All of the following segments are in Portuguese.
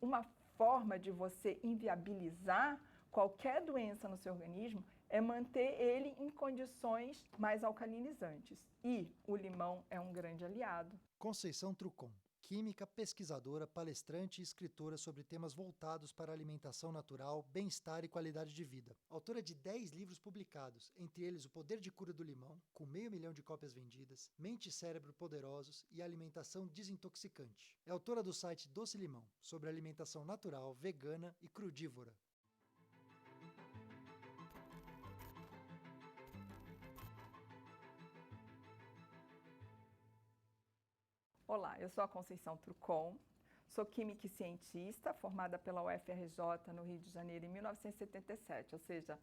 uma forma de você inviabilizar qualquer doença no seu organismo é manter ele em condições mais alcalinizantes. E o limão é um grande aliado. Conceição Trucon, química, pesquisadora, palestrante e escritora sobre temas voltados para alimentação natural, bem-estar e qualidade de vida. Autora de 10 livros publicados, entre eles O Poder de Cura do Limão, com 500 mil de cópias vendidas, Mente e Cérebro Poderosos e Alimentação Desintoxicante. É autora do site Doce Limão, sobre alimentação natural, vegana e crudívora. Olá, eu sou a Conceição Trucon, sou química e cientista, formada pela UFRJ no Rio de Janeiro em 1977, ou seja,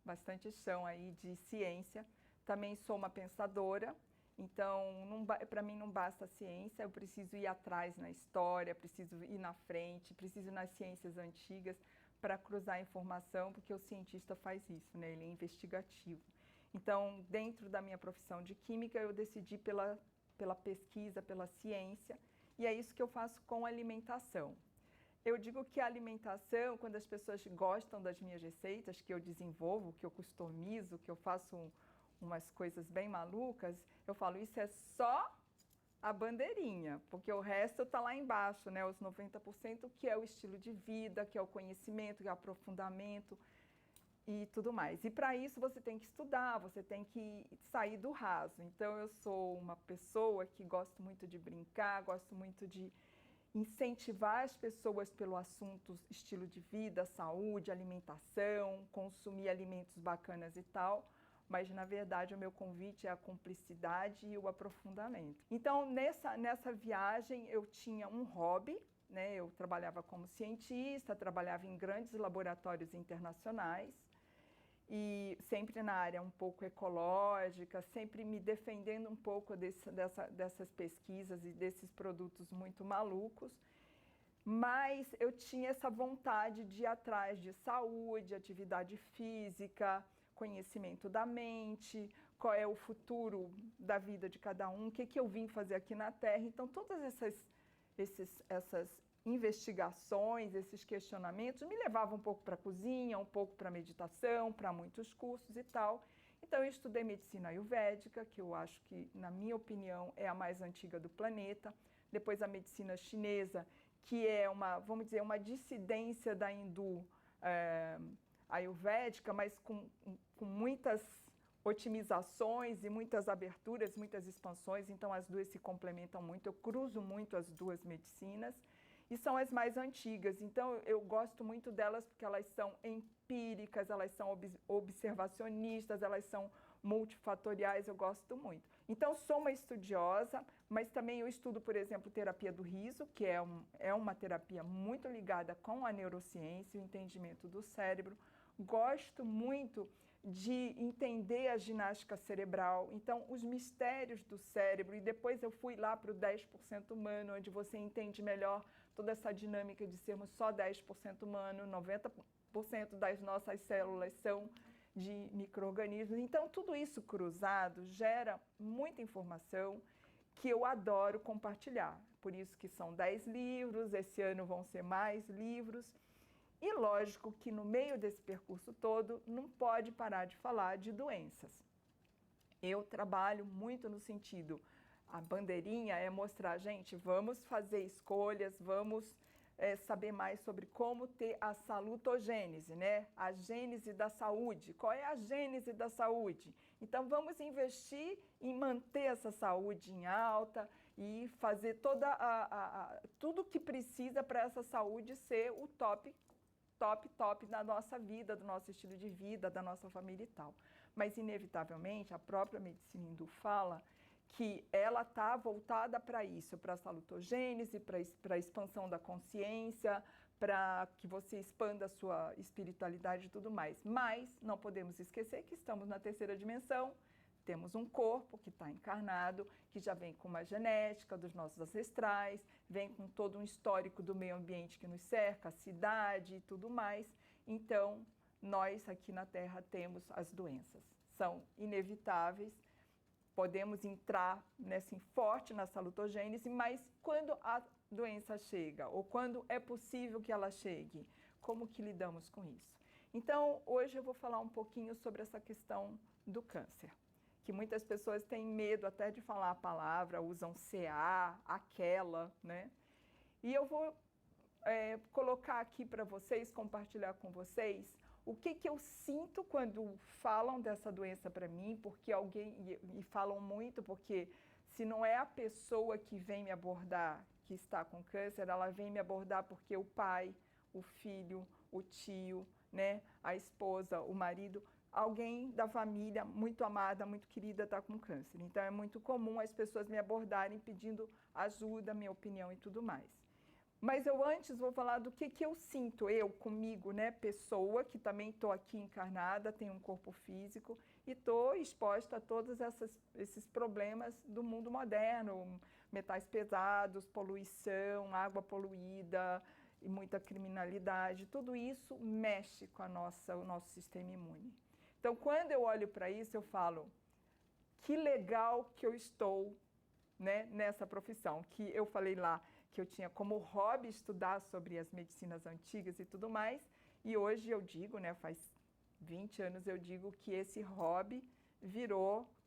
bastante chão aí de ciência. Também sou uma pensadora, então para mim não basta a ciência, eu preciso ir atrás na história, preciso ir na frente, preciso ir nas ciências antigas para cruzar a informação, porque o cientista faz isso, né? Ele é investigativo. Então, dentro da minha profissão de química, eu decidi pela pesquisa, pela ciência, e é isso que eu faço com a alimentação. Eu digo que a alimentação, quando as pessoas gostam das minhas receitas, que eu desenvolvo, que eu customizo, que eu faço umas coisas bem malucas, eu falo, isso é só a bandeirinha, porque o resto está lá embaixo, né? Os 90%, que é o estilo de vida, que é o conhecimento, que é o aprofundamento e tudo mais. E para isso você tem que estudar, você tem que sair do raso. Então eu sou uma pessoa que gosto muito de brincar, gosto muito de incentivar as pessoas pelo assunto estilo de vida, saúde, alimentação, consumir alimentos bacanas e tal. Mas, na verdade, o meu convite é a cumplicidade e o aprofundamento. Então, nessa viagem, eu tinha um hobby, né? Eu trabalhava como cientista, trabalhava em grandes laboratórios internacionais, e sempre na área um pouco ecológica, sempre me defendendo um pouco dessas pesquisas e desses produtos muito malucos. Mas eu tinha essa vontade de ir atrás de saúde, atividade física, conhecimento da mente, qual é o futuro da vida de cada um, o que eu vim fazer aqui na Terra. Então, todas essas investigações, esses questionamentos me levavam um pouco para a cozinha, um pouco para a meditação, para muitos cursos e tal. Então, eu estudei medicina ayurvédica, que eu acho que, na minha opinião, é a mais antiga do planeta. Depois, a medicina chinesa, que é vamos dizer, uma dissidência da hindu ayurvédica, mas com muitas otimizações e muitas aberturas, muitas expansões. Então, as duas se complementam muito. Eu cruzo muito as duas medicinas. E são as mais antigas, então eu gosto muito delas porque elas são empíricas, elas são observacionistas, elas são multifatoriais, eu gosto muito. Então sou uma estudiosa, mas também eu estudo, por exemplo, terapia do riso, que é uma terapia muito ligada com a neurociência, o entendimento do cérebro. Gosto muito de entender a ginástica cerebral, então os mistérios do cérebro, e depois eu fui lá para o 10% humano, onde você entende melhor toda essa dinâmica de sermos só 10% humano, 90% das nossas células são de micro-organismos. Então tudo isso cruzado gera muita informação que eu adoro compartilhar. Por isso que são 10 livros, esse ano vão ser mais livros. E lógico que no meio desse percurso todo não pode parar de falar de doenças. Eu trabalho muito no sentido, a bandeirinha é mostrar, gente, vamos fazer escolhas, vamos saber mais sobre como ter a salutogênese, né? A gênese da saúde. Qual é a gênese da saúde? Então vamos investir em manter essa saúde em alta e fazer tudo o que precisa para essa saúde ser o top da nossa vida, do nosso estilo de vida, da nossa família e tal. Mas, inevitavelmente, a própria medicina hindu fala que ela está voltada para isso, para a salutogênese, para a expansão da consciência, para que você expanda a sua espiritualidade e tudo mais. Mas não podemos esquecer que estamos na terceira dimensão, temos um corpo que está encarnado, que já vem com uma genética dos nossos ancestrais, vem com todo um histórico do meio ambiente que nos cerca, a cidade e tudo mais. Então, nós aqui na Terra temos as doenças. São inevitáveis, podemos entrar forte na salutogênese, mas quando doença chega ou quando é possível que ela chegue, como que lidamos com isso? Então, hoje eu vou falar um pouquinho sobre essa questão do câncer, que muitas pessoas têm medo até de falar a palavra, usam CA, aquela, né? E eu vou colocar aqui para vocês, compartilhar com vocês, o que eu sinto quando falam dessa doença para mim, porque e falam muito, porque se não é a pessoa que vem me abordar que está com câncer, ela vem me abordar porque o pai, o filho, o tio, né, a esposa, o marido, alguém da família muito amada, muito querida está com câncer. Então é muito comum as pessoas me abordarem pedindo ajuda, minha opinião e tudo mais. Mas eu antes vou falar do que eu sinto, eu comigo, né, pessoa que também estou aqui encarnada, tenho um corpo físico e estou exposta a todos esses problemas do mundo moderno, metais pesados, poluição, água poluída e muita criminalidade, tudo isso mexe com o nosso sistema imune. Então, quando eu olho para isso, eu falo, que legal que eu estou, né, nessa profissão, que eu falei lá, que eu tinha como hobby estudar sobre as medicinas antigas e tudo mais, e hoje eu digo, né, faz 20 anos eu digo que esse hobby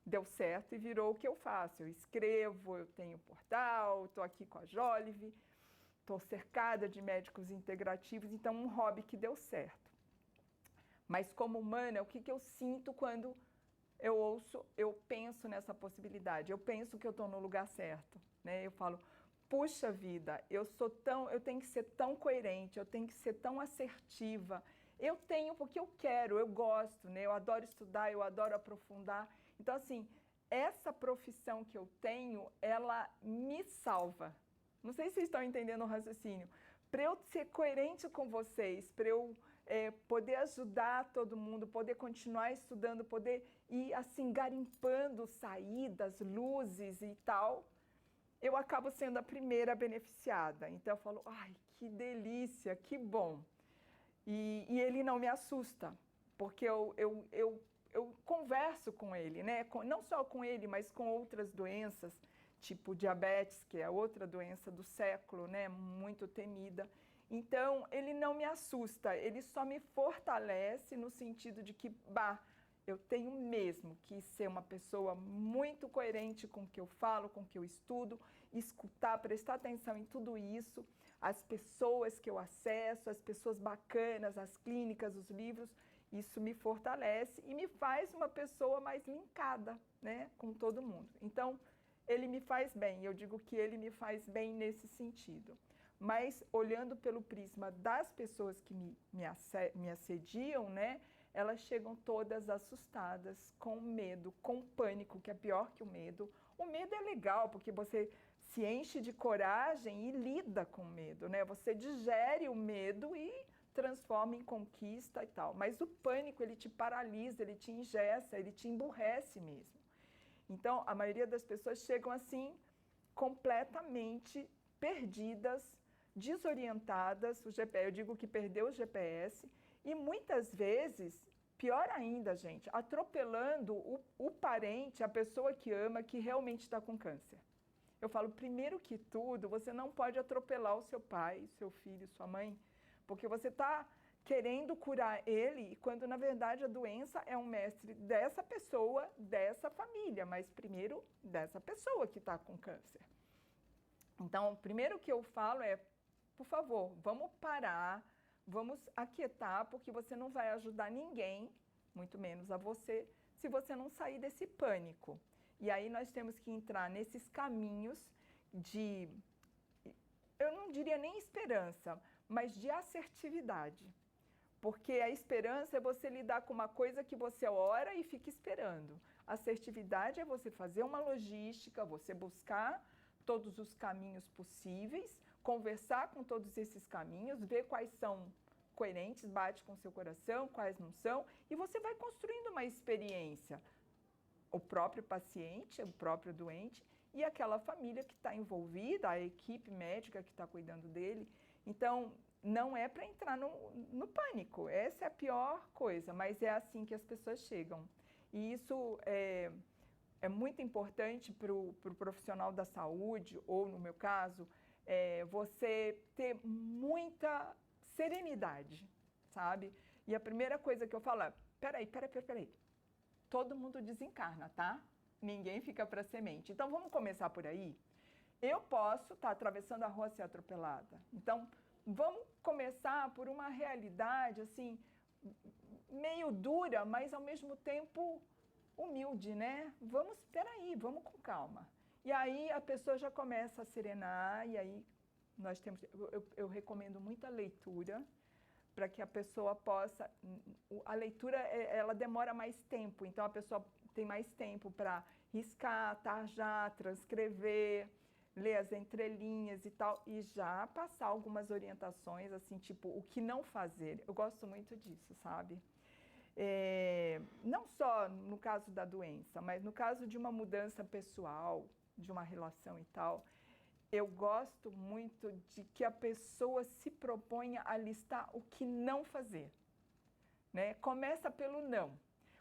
deu certo e virou o que eu faço. Eu escrevo, eu tenho portal, estou aqui com a Jolive, estou cercada de médicos integrativos, então um hobby que deu certo. Mas como humana, o que eu sinto quando eu penso nessa possibilidade? Eu penso que eu estou no lugar certo, né? Eu falo, puxa vida, eu tenho que ser tão coerente, eu tenho que ser tão assertiva. Eu tenho porque eu quero, eu gosto, né? Eu adoro estudar, eu adoro aprofundar. Então, assim, essa profissão que eu tenho, ela me salva. Não sei se vocês estão entendendo o raciocínio. Para eu ser coerente com vocês, para eu poder ajudar todo mundo, poder continuar estudando, poder ir, assim, garimpando saídas, luzes e tal, eu acabo sendo a primeira beneficiada. Então eu falo, ai, que delícia, que bom. E ele não me assusta, porque eu converso com ele, né? Não só com ele, mas com outras doenças, tipo diabetes, que é outra doença do século, né? Muito temida. Então, ele não me assusta, ele só me fortalece no sentido de que, eu tenho mesmo que ser uma pessoa muito coerente com o que eu falo, com o que eu estudo, escutar, prestar atenção em tudo isso, as pessoas que eu acesso, as pessoas bacanas, as clínicas, os livros, isso me fortalece e me faz uma pessoa mais linkada, né, com todo mundo. Então, ele me faz bem, eu digo que ele me faz bem nesse sentido. Mas, olhando pelo prisma das pessoas que me assediam, né, elas chegam todas assustadas, com medo, com pânico, que é pior que o medo. O medo é legal, porque você se enche de coragem e lida com o medo, né? Você digere o medo e transforma em conquista e tal. Mas o pânico, ele te paralisa, ele te engessa, ele te emburrece mesmo. Então, a maioria das pessoas chegam assim, completamente perdidas, desorientadas. Eu digo que perdeu o GPS. E muitas vezes, pior ainda, gente, atropelando o parente, a pessoa que ama, que realmente está com câncer. Eu falo, primeiro que tudo, você não pode atropelar o seu pai, seu filho, sua mãe, porque você está querendo curar ele, quando na verdade a doença é um mestre dessa pessoa, dessa família, mas primeiro dessa pessoa que está com câncer. Então, o primeiro que eu falo é, por favor, vamos parar, vamos aquietar, porque você não vai ajudar ninguém, muito menos a você, se você não sair desse pânico. E aí nós temos que entrar nesses caminhos de, eu não diria nem esperança, mas de assertividade. Porque a esperança é você lidar com uma coisa que você ora e fica esperando. A assertividade é você fazer uma logística, você buscar todos os caminhos possíveis, conversar com todos esses caminhos, ver quais são coerentes, bate com o seu coração, quais não são, e você vai construindo uma experiência. O próprio paciente, o próprio doente e aquela família que está envolvida, a equipe médica que está cuidando dele. Então, não é para entrar no pânico, essa é a pior coisa, mas é assim que as pessoas chegam. E isso é muito importante para o profissional da saúde, ou no meu caso, você ter muita serenidade, sabe? E a primeira coisa que eu falo é, peraí. Todo mundo desencarna, tá? Ninguém fica para semente. Então, vamos começar por aí? Eu posso estar atravessando a rua e ser atropelada. Então, vamos começar por uma realidade, assim, meio dura, mas ao mesmo tempo humilde, né? Vamos com calma. E aí a pessoa já começa a serenar, e aí eu recomendo muita leitura para que a pessoa possa... A leitura, ela demora mais tempo, então a pessoa tem mais tempo para riscar, tarjar, transcrever, ler as entrelinhas e tal, e já passar algumas orientações, assim, tipo, o que não fazer. Eu gosto muito disso, sabe? Não só no caso da doença, mas no caso de uma mudança pessoal, de uma relação e tal, eu gosto muito de que a pessoa se proponha a listar o que não fazer, né? Começa pelo não,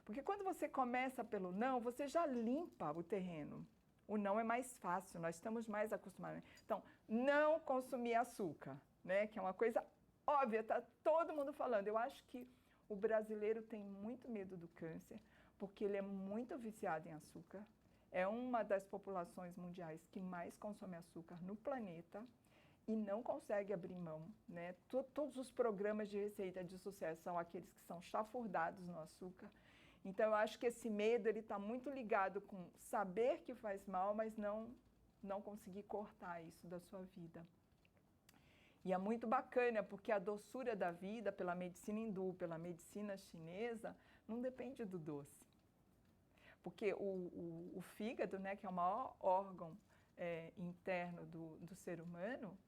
porque quando você começa pelo não, você já limpa o terreno. O não é mais fácil, nós estamos mais acostumados. Então, não consumir açúcar, né? Que é uma coisa óbvia, está todo mundo falando. Eu acho que o brasileiro tem muito medo do câncer, porque ele é muito viciado em açúcar. É uma das populações mundiais que mais consome açúcar no planeta e não consegue abrir mão, né? Todos os programas de receita de sucesso são aqueles que são chafurdados no açúcar. Então, eu acho que esse medo está muito ligado com saber que faz mal, mas não conseguir cortar isso da sua vida. E é muito bacana, porque a doçura da vida, pela medicina hindu, pela medicina chinesa, não depende do doce. Porque o fígado, né, que é o maior órgão interno do ser humano,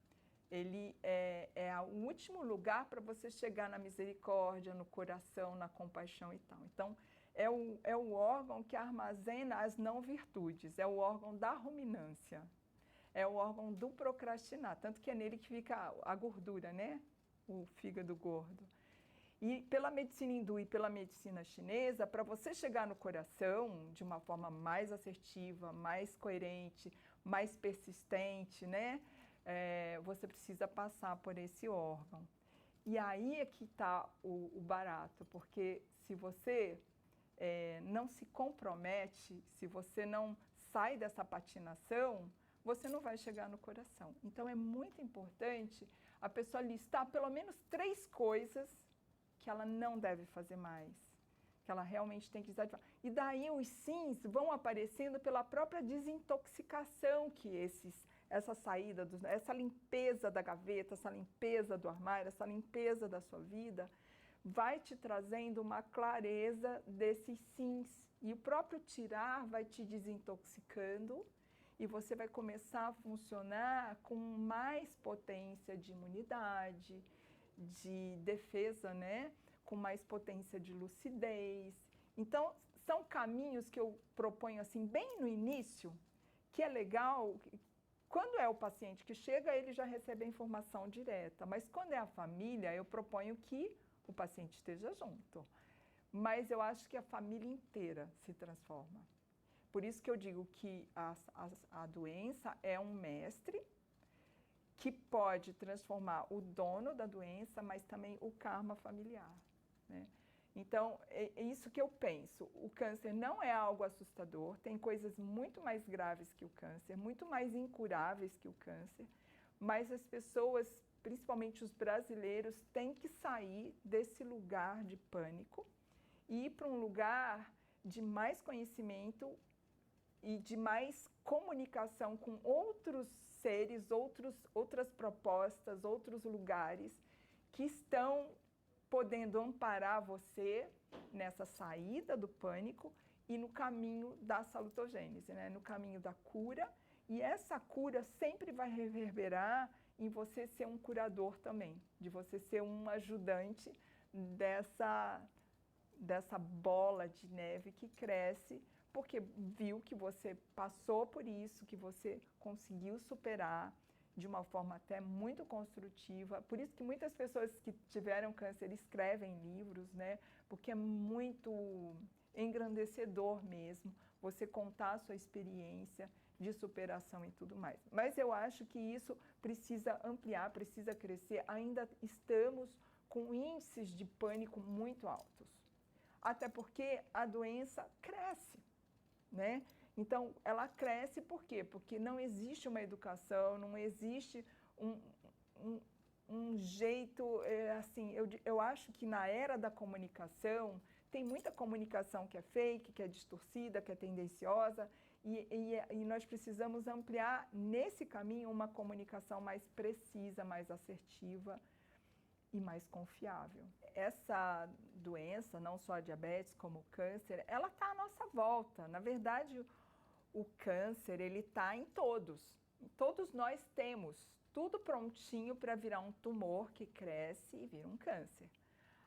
ele é o último lugar para você chegar na misericórdia, no coração, na compaixão e tal. Então, é o órgão que armazena as não virtudes, é o órgão da ruminância, é o órgão do procrastinar, tanto que é nele que fica a gordura, né? O fígado gordo. E pela medicina hindu e pela medicina chinesa, para você chegar no coração de uma forma mais assertiva, mais coerente, mais persistente, né? Você precisa passar por esse órgão. E aí é que está o barato, porque se você não se compromete, se você não sai dessa patinação, você não vai chegar no coração. Então, é muito importante a pessoa listar pelo menos 3 coisas que ela não deve fazer mais, que ela realmente tem que desativar. E daí os sims vão aparecendo pela própria desintoxicação que essa saída, essa limpeza da gaveta, essa limpeza do armário, essa limpeza da sua vida, vai te trazendo uma clareza desses sims. E o próprio tirar vai te desintoxicando e você vai começar a funcionar com mais potência de imunidade, de defesa, né? Com mais potência de lucidez. Então, são caminhos que eu proponho assim, bem no início, que é legal. Quando é o paciente que chega, ele já recebe a informação direta, mas quando é a família, eu proponho que o paciente esteja junto. Mas eu acho que a família inteira se transforma. Por isso que eu digo que a doença é um mestre que pode transformar o dono da doença, mas também o karma familiar, né? Então, é isso que eu penso. O câncer não é algo assustador, tem coisas muito mais graves que o câncer, muito mais incuráveis que o câncer, mas as pessoas, principalmente os brasileiros, têm que sair desse lugar de pânico e ir para um lugar de mais conhecimento e de mais comunicação com outros seres, outras propostas, outros lugares que estão podendo amparar você nessa saída do pânico e no caminho da salutogênese, né? No caminho da cura. E essa cura sempre vai reverberar em você ser um curador também, de você ser um ajudante dessa bola de neve que cresce, porque viu que você passou por isso, que você conseguiu superar de uma forma até muito construtiva. Por isso que muitas pessoas que tiveram câncer escrevem livros, né? Porque é muito engrandecedor mesmo você contar a sua experiência de superação e tudo mais. Mas eu acho que isso precisa ampliar, precisa crescer. Ainda estamos com índices de pânico muito altos. Até porque a doença cresce, né? Então, ela cresce por quê? Porque não existe uma educação, não existe um jeito, assim, eu acho que na era da comunicação, tem muita comunicação que é fake, que é distorcida, que é tendenciosa, e nós precisamos ampliar nesse caminho uma comunicação mais precisa, mais assertiva e mais confiável. Essa doença, não só a diabetes como o câncer, ela está à nossa volta. Na verdade, o câncer, ele está em todos. Todos nós temos tudo prontinho para virar um tumor que cresce e vira um câncer.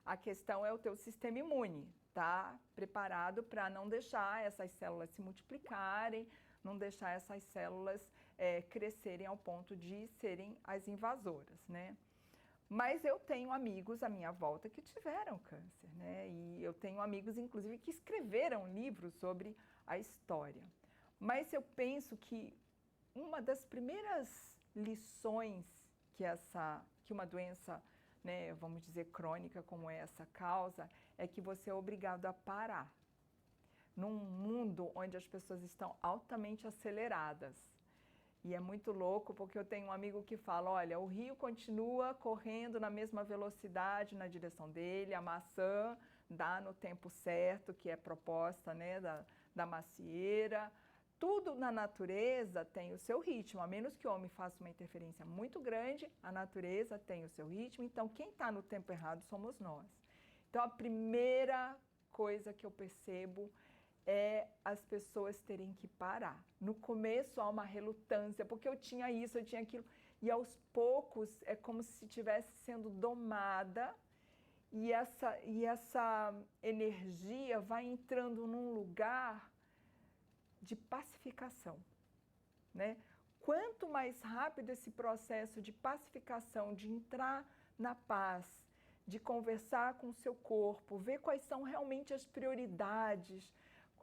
A questão é o teu sistema imune, tá preparado para não deixar essas células se multiplicarem, não deixar essas células crescerem ao ponto de serem as invasoras, né? Mas eu tenho amigos à minha volta que tiveram câncer, né? E eu tenho amigos, inclusive, que escreveram livros sobre a história. Mas eu penso que uma das primeiras lições que uma doença, né, vamos dizer, crônica como essa causa, é que você é obrigado a parar. Num mundo onde as pessoas estão altamente aceleradas. E é muito louco, porque eu tenho um amigo que fala, olha, o rio continua correndo na mesma velocidade na direção dele, a maçã dá no tempo certo, que é proposta, né, da macieira. Tudo na natureza tem o seu ritmo, a menos que o homem faça uma interferência muito grande, a natureza tem o seu ritmo, então quem está no tempo errado somos nós. Então a primeira coisa que eu percebo é as pessoas terem que parar. No começo há uma relutância, porque eu tinha isso, eu tinha aquilo, e aos poucos é como se estivesse sendo domada, e essa energia vai entrando num lugar de pacificação, né? Quanto mais rápido esse processo de pacificação, de entrar na paz, de conversar com o seu corpo, ver quais são realmente as prioridades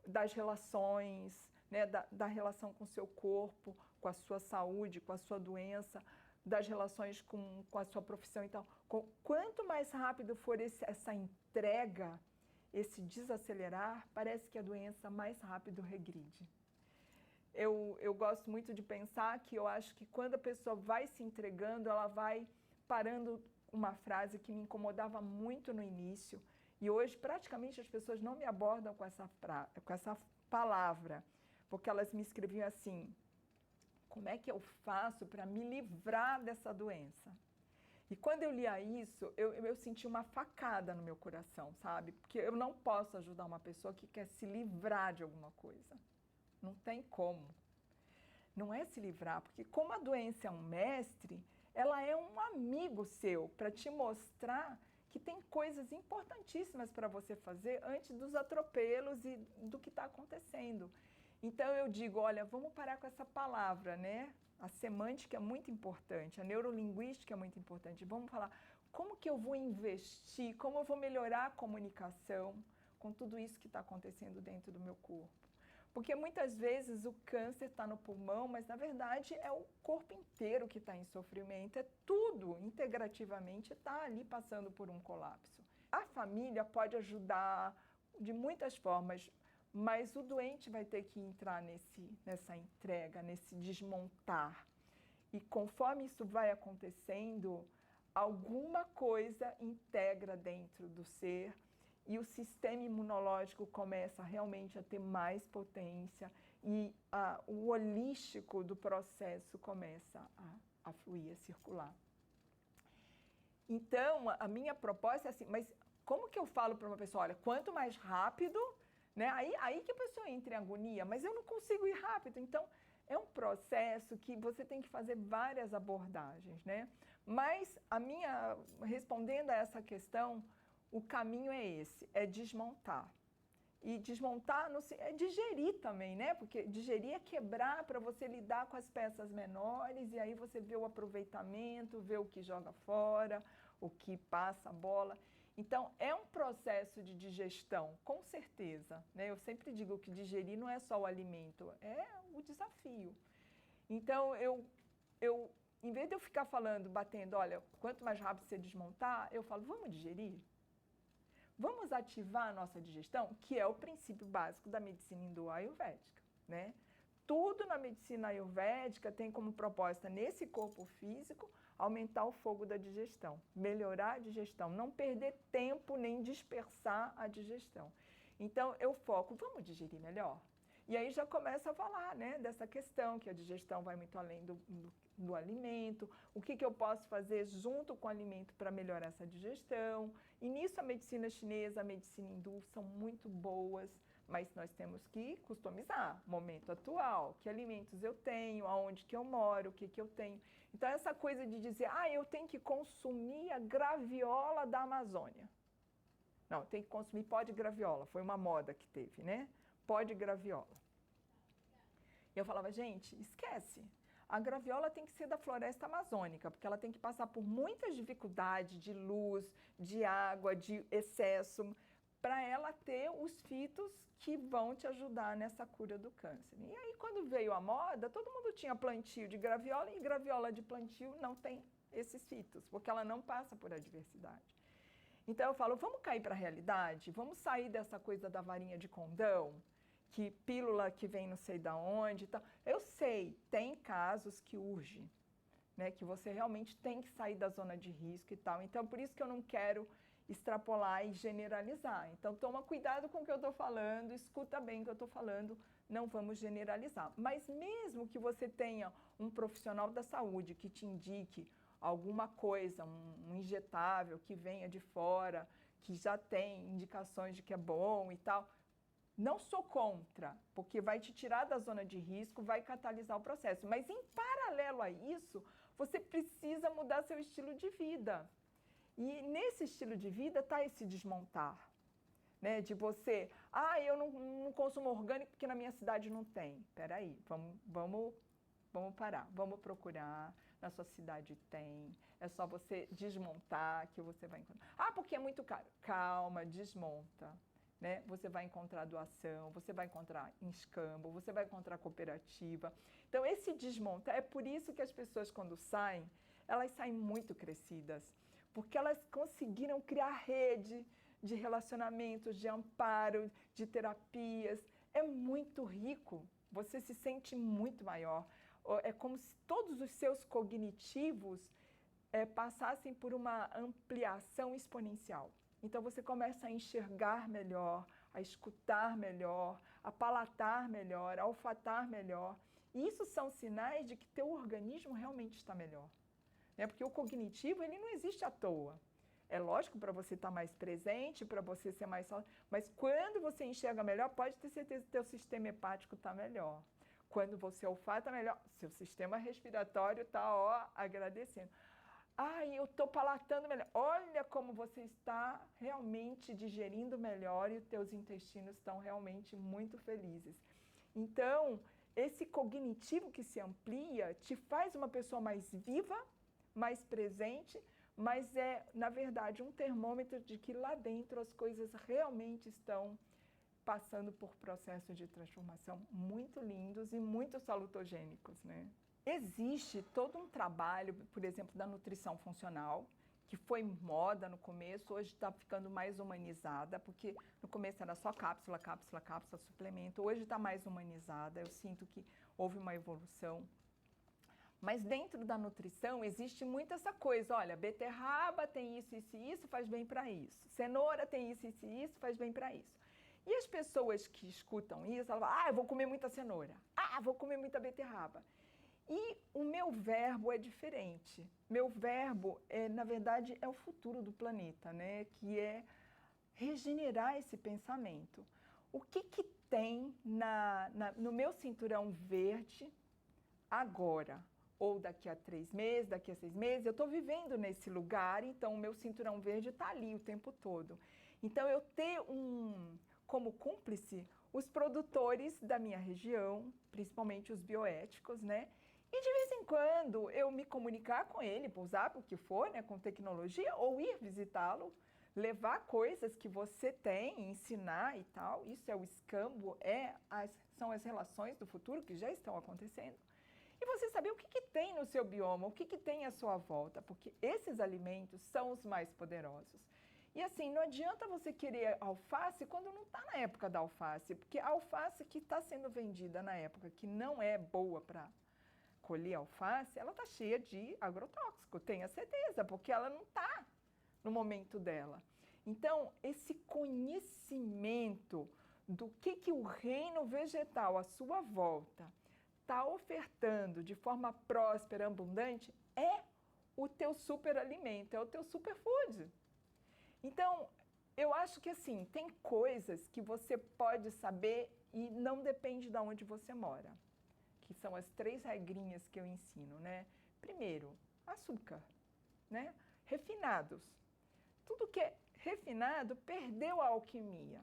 das relações, né? da relação com o seu corpo, com a sua saúde, com a sua doença, das relações com a sua profissão e tal. Quanto mais rápido for essa entrega, esse desacelerar, parece que a doença mais rápido regride. Eu gosto muito de pensar que eu acho que quando a pessoa vai se entregando, ela vai parando. Uma frase que me incomodava muito no início, e hoje praticamente as pessoas não me abordam com essa palavra, porque elas me escreviam assim, como é que eu faço para me livrar dessa doença? E quando eu lia isso, eu senti uma facada no meu coração, sabe? Porque eu não posso ajudar uma pessoa que quer se livrar de alguma coisa. Não tem como. Não é se livrar, porque como a doença é um mestre, ela é um amigo seu para te mostrar que tem coisas importantíssimas para você fazer antes dos atropelos e do que está acontecendo. Então eu digo, olha, vamos parar com essa palavra, né? A semântica é muito importante, a neurolinguística é muito importante. Vamos falar, como que eu vou investir, como eu vou melhorar a comunicação com tudo isso que está acontecendo dentro do meu corpo? Porque muitas vezes o câncer está no pulmão, mas na verdade é o corpo inteiro que está em sofrimento, é tudo integrativamente está ali passando por um colapso. A família pode ajudar de muitas formas, mas o doente vai ter que entrar nessa entrega, nesse desmontar. E conforme isso vai acontecendo, alguma coisa integra dentro do ser, e o sistema imunológico começa realmente a ter mais potência e o holístico do processo começa a fluir, a circular. Então, a minha proposta é assim, mas como que eu falo para uma pessoa, olha, quanto mais rápido, né, aí que a pessoa entra em agonia, mas eu não consigo ir rápido. Então, é um processo que você tem que fazer várias abordagens, né? Mas respondendo a essa questão, o caminho é esse, é desmontar. E desmontar é digerir também, né? Porque digerir é quebrar para você lidar com as peças menores e aí você vê o aproveitamento, vê o que joga fora, o que passa a bola. Então, é um processo de digestão, com certeza, né? Eu sempre digo que digerir não é só o alimento, é o desafio. Então, em vez de eu ficar falando, batendo, olha, quanto mais rápido você desmontar, eu falo, vamos digerir? Vamos ativar a nossa digestão, que é o princípio básico da medicina indo-ayurvédica, né? Tudo na medicina ayurvédica tem como proposta, nesse corpo físico, aumentar o fogo da digestão, melhorar a digestão, não perder tempo nem dispersar a digestão. Então, eu foco, vamos digerir melhor? E aí já começa a falar, né, dessa questão, que a digestão vai muito além do alimento, o que eu posso fazer junto com o alimento para melhorar essa digestão. E nisso a medicina chinesa, a medicina hindu são muito boas, mas nós temos que customizar, momento atual, que alimentos eu tenho, aonde que eu moro, o que eu tenho. Então essa coisa de dizer, eu tenho que consumir a graviola da Amazônia. Não, tem que consumir pó de graviola, foi uma moda que teve, né? Pó de graviola. E eu falava, gente, esquece. A graviola tem que ser da floresta amazônica, porque ela tem que passar por muitas dificuldades de luz, de água, de excesso, para ela ter os fitos que vão te ajudar nessa cura do câncer. E aí, quando veio a moda, todo mundo tinha plantio de graviola, e graviola de plantio não tem esses fitos, porque ela não passa por adversidade. Então, eu falo, vamos cair para a realidade? Vamos sair dessa coisa da varinha de condão? Que pílula que vem não sei da onde e tal. Eu sei, tem casos que urge, né, que você realmente tem que sair da zona de risco e tal. Então, por isso que eu não quero extrapolar e generalizar. Então, toma cuidado com o que eu estou falando, escuta bem o que eu estou falando, não vamos generalizar. Mas mesmo que você tenha um profissional da saúde que te indique alguma coisa, um injetável que venha de fora, que já tem indicações de que é bom e tal, não sou contra, porque vai te tirar da zona de risco, vai catalisar o processo. Mas, em paralelo a isso, você precisa mudar seu estilo de vida. E nesse estilo de vida está esse desmontar, né? De você, eu não consumo orgânico porque na minha cidade não tem. Espera aí, vamos parar, vamos procurar. Na sua cidade tem, é só você desmontar que você vai encontrar. Porque é muito caro. Calma, desmonta. Né? Você vai encontrar doação, você vai encontrar escambo, você vai encontrar cooperativa. Então, esse desmontar, é por isso que as pessoas, quando saem, elas saem muito crescidas, porque elas conseguiram criar rede de relacionamentos, de amparo, de terapias. É muito rico, você se sente muito maior. É como se todos os seus cognitivos passassem por uma ampliação exponencial. Então, você começa a enxergar melhor, a escutar melhor, a palatar melhor, a olfatar melhor. E isso são sinais de que teu organismo realmente está melhor. Né? Porque o cognitivo, ele não existe à toa. É lógico para você estar mais presente, para você ser mais saudável, mas quando você enxerga melhor, pode ter certeza que teu sistema hepático está melhor. Quando você olfata melhor, seu sistema respiratório está agradecendo. Eu estou palatando melhor. Olha como você está realmente digerindo melhor e os teus intestinos estão realmente muito felizes. Então, esse cognitivo que se amplia te faz uma pessoa mais viva, mais presente, mas é, na verdade, um termômetro de que lá dentro as coisas realmente estão passando por processos de transformação muito lindos e muito salutogênicos, né? Existe todo um trabalho, por exemplo, da nutrição funcional, que foi moda no começo, hoje está ficando mais humanizada, porque no começo era só cápsula, cápsula, cápsula, suplemento, hoje está mais humanizada, eu sinto que houve uma evolução. Mas dentro da nutrição existe muito essa coisa, olha, beterraba tem isso, isso e isso, faz bem para isso. Cenoura tem isso, isso e isso, faz bem para isso. E as pessoas que escutam isso, elas falam, eu vou comer muita cenoura, vou comer muita beterraba. E o meu verbo é diferente. Meu verbo, na verdade, é o futuro do planeta, né? Que é regenerar esse pensamento. O que tem no meu cinturão verde agora? Ou daqui a 3 meses, daqui a 6 meses? Eu estou vivendo nesse lugar, então o meu cinturão verde está ali o tempo todo. Então, eu ter como cúmplice os produtores da minha região, principalmente os bioéticos, né? E de vez em quando eu me comunicar com ele, por usar o que for, né, com tecnologia, ou ir visitá-lo, levar coisas que você tem, ensinar e tal. Isso é o escambo, são as relações do futuro que já estão acontecendo. E você saber o que tem no seu bioma, o que tem à sua volta, porque esses alimentos são os mais poderosos. E assim, não adianta você querer alface quando não está na época da alface, porque a alface que está sendo vendida na época que não é boa para colher alface, ela está cheia de agrotóxico, tenha certeza, porque ela não está no momento dela. Então, esse conhecimento do que o reino vegetal à sua volta está ofertando de forma próspera, abundante, é o teu superalimento, é o teu superfood. Então, eu acho que assim, tem coisas que você pode saber e não depende de onde você mora, que são as 3 regrinhas que eu ensino, né? Primeiro, açúcar, né? Refinados. Tudo que é refinado perdeu a alquimia.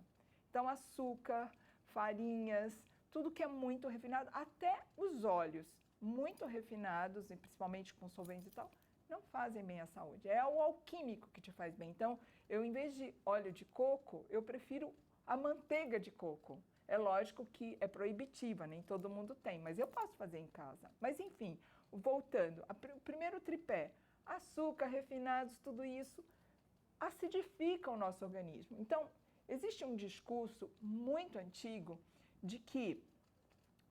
Então, açúcar, farinhas, tudo que é muito refinado, até os óleos muito refinados, e principalmente com solventes e tal, não fazem bem à saúde. É o alquímico que te faz bem. Então, eu, em vez de óleo de coco, eu prefiro a manteiga de coco. É lógico que é proibitiva, nem todo mundo tem, mas eu posso fazer em casa. Mas, enfim, voltando, o primeiro tripé, açúcar, refinados, tudo isso acidifica o nosso organismo. Então, existe um discurso muito antigo de que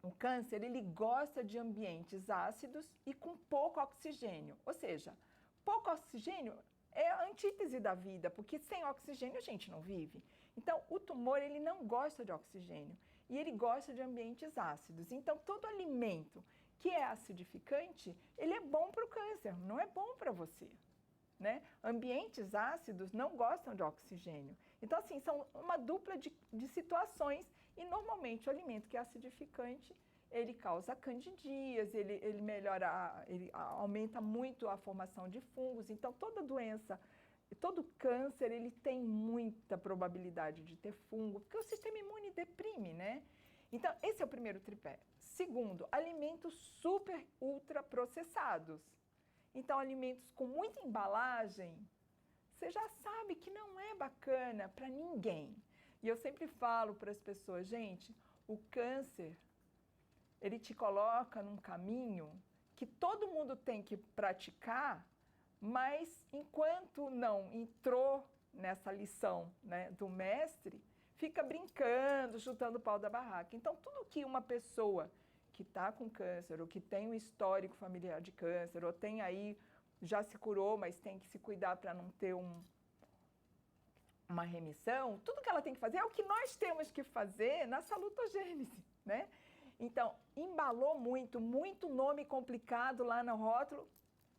o câncer ele gosta de ambientes ácidos e com pouco oxigênio. Ou seja, pouco oxigênio é a antítese da vida, porque sem oxigênio a gente não vive. Então, o tumor ele não gosta de oxigênio e ele gosta de ambientes ácidos. Então, todo alimento que é acidificante, ele é bom para o câncer, não é bom para você. Né? Ambientes ácidos não gostam de oxigênio. Então, assim, são uma dupla de situações e, normalmente, o alimento que é acidificante, ele causa candidíase, ele melhora, ele aumenta muito a formação de fungos. Então, toda doença, todo câncer, ele tem muita probabilidade de ter fungo, porque o sistema imune deprime, né? Então, esse é o primeiro tripé. Segundo, alimentos super ultra processados. Então, alimentos com muita embalagem, você já sabe que não é bacana para ninguém. E eu sempre falo para as pessoas, gente, o câncer, ele te coloca num caminho que todo mundo tem que praticar, mas enquanto não entrou nessa lição, né, do mestre, fica brincando, chutando o pau da barraca. Então, tudo que uma pessoa que está com câncer, ou que tem um histórico familiar de câncer, ou tem aí, já se curou, mas tem que se cuidar para não ter uma remissão, tudo que ela tem que fazer é o que nós temos que fazer na salutogênese, né? Então, embalou muito, muito nome complicado lá no rótulo,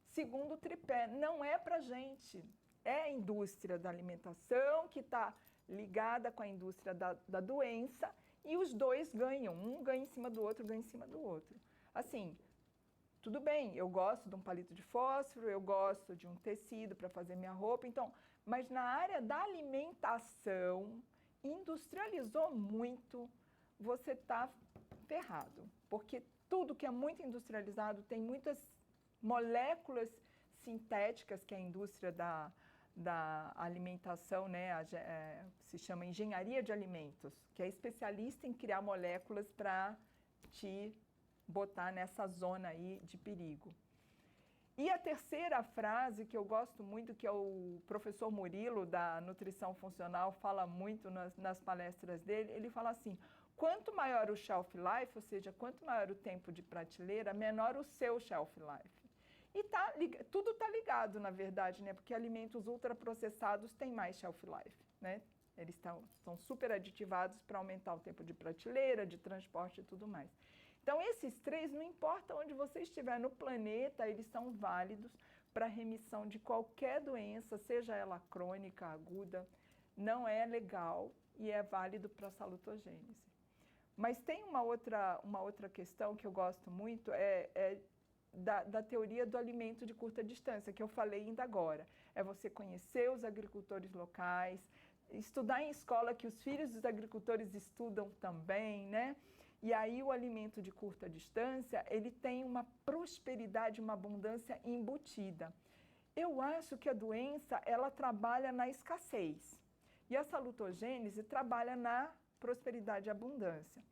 segundo tripé, não é para gente, é a indústria da alimentação que está ligada com a indústria da doença, e os dois ganham, um ganha em cima do outro, ganha em cima do outro. Assim, tudo bem, eu gosto de um palito de fósforo, eu gosto de um tecido para fazer minha roupa, então, mas na área da alimentação, industrializou muito, você está ferrado, porque tudo que é muito industrializado tem muitas moléculas sintéticas, que é a indústria da alimentação, né, se chama engenharia de alimentos, que é especialista em criar moléculas para te botar nessa zona aí de perigo. E a terceira frase que eu gosto muito, que é o professor Murilo, da Nutrição Funcional, fala muito nas palestras dele, ele fala assim, quanto maior o shelf life, ou seja, quanto maior o tempo de prateleira, menor o seu shelf life. E tudo está ligado, na verdade, né? Porque alimentos ultraprocessados têm mais shelf life, né? Eles são super aditivados para aumentar o tempo de prateleira, de transporte e tudo mais. Então, esses 3, não importa onde você estiver no planeta, eles são válidos para remissão de qualquer doença, seja ela crônica, aguda, não é legal e é válido para a salutogênese. Mas tem uma outra questão que eu gosto muito, da teoria do alimento de curta distância, que eu falei ainda agora. É você conhecer os agricultores locais, estudar em escola, que os filhos dos agricultores estudam também, né? E aí o alimento de curta distância, ele tem uma prosperidade, uma abundância embutida. Eu acho que a doença, ela trabalha na escassez. E a salutogênese trabalha na prosperidade e abundância.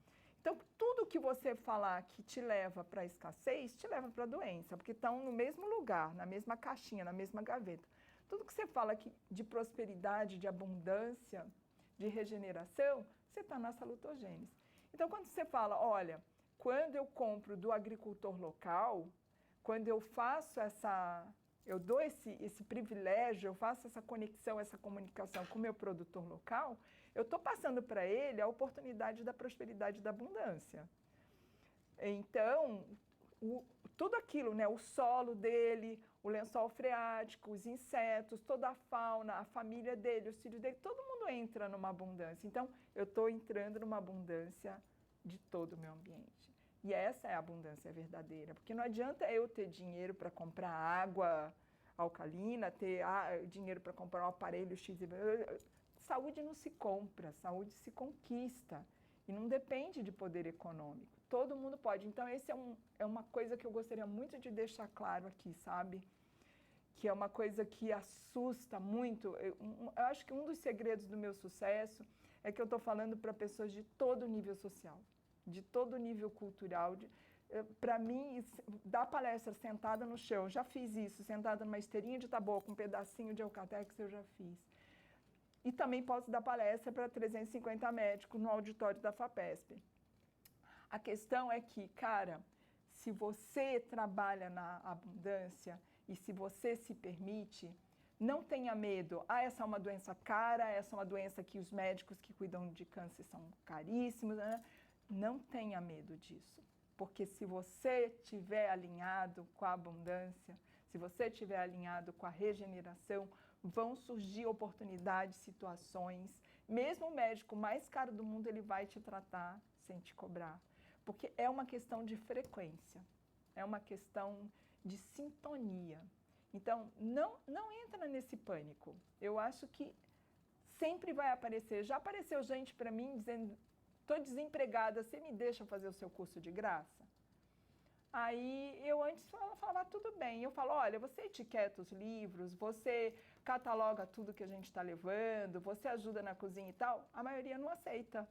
Então, tudo que você falar que te leva para a escassez, te leva para a doença, porque estão no mesmo lugar, na mesma caixinha, na mesma gaveta. Tudo que você fala de prosperidade, de abundância, de regeneração, você está na salutogênese. Então, quando você fala, olha, quando eu compro do agricultor local, quando eu faço eu dou esse privilégio, eu faço essa conexão, essa comunicação com o meu produtor local, eu estou passando para ele a oportunidade da prosperidade e da abundância. Então, tudo aquilo, né, o solo dele, o lençol freático, os insetos, toda a fauna, a família dele, os filhos dele, todo mundo entra numa abundância. Então, eu estou entrando numa abundância de todo o meu ambiente. E essa é a abundância verdadeira, porque não adianta eu ter dinheiro para comprar água alcalina, ter dinheiro para comprar um aparelho X. Saúde não se compra, saúde se conquista. E não depende de poder econômico. Todo mundo pode. Então, esse é uma coisa que eu gostaria muito de deixar claro aqui, sabe? Que é uma coisa que assusta muito. Eu acho que um dos segredos do meu sucesso é que eu estou falando para pessoas de todo nível social, de todo nível cultural. Para mim, dar palestra sentada no chão, já fiz isso, sentada numa esteirinha de taboca, com um pedacinho de eucatex, eu já fiz. E também posso dar palestra para 350 médicos no auditório da FAPESP. A questão é que, cara, se você trabalha na abundância e se você se permite, não tenha medo. Essa é uma doença cara, essa é uma doença que os médicos que cuidam de câncer são caríssimos, né? Não tenha medo disso. Porque se você estiver alinhado com a abundância, se você estiver alinhado com a regeneração, vão surgir oportunidades, situações. Mesmo o médico mais caro do mundo, ele vai te tratar sem te cobrar. Porque é uma questão de frequência, é uma questão de sintonia. Então, não entra nesse pânico. Eu acho que sempre vai aparecer. Já apareceu gente para mim dizendo, estou desempregada, você me deixa fazer o seu curso de graça? Aí eu antes falava, tudo bem. Eu falo, olha, você etiqueta os livros, você cataloga tudo que a gente está levando, você ajuda na cozinha e tal. A maioria não aceita,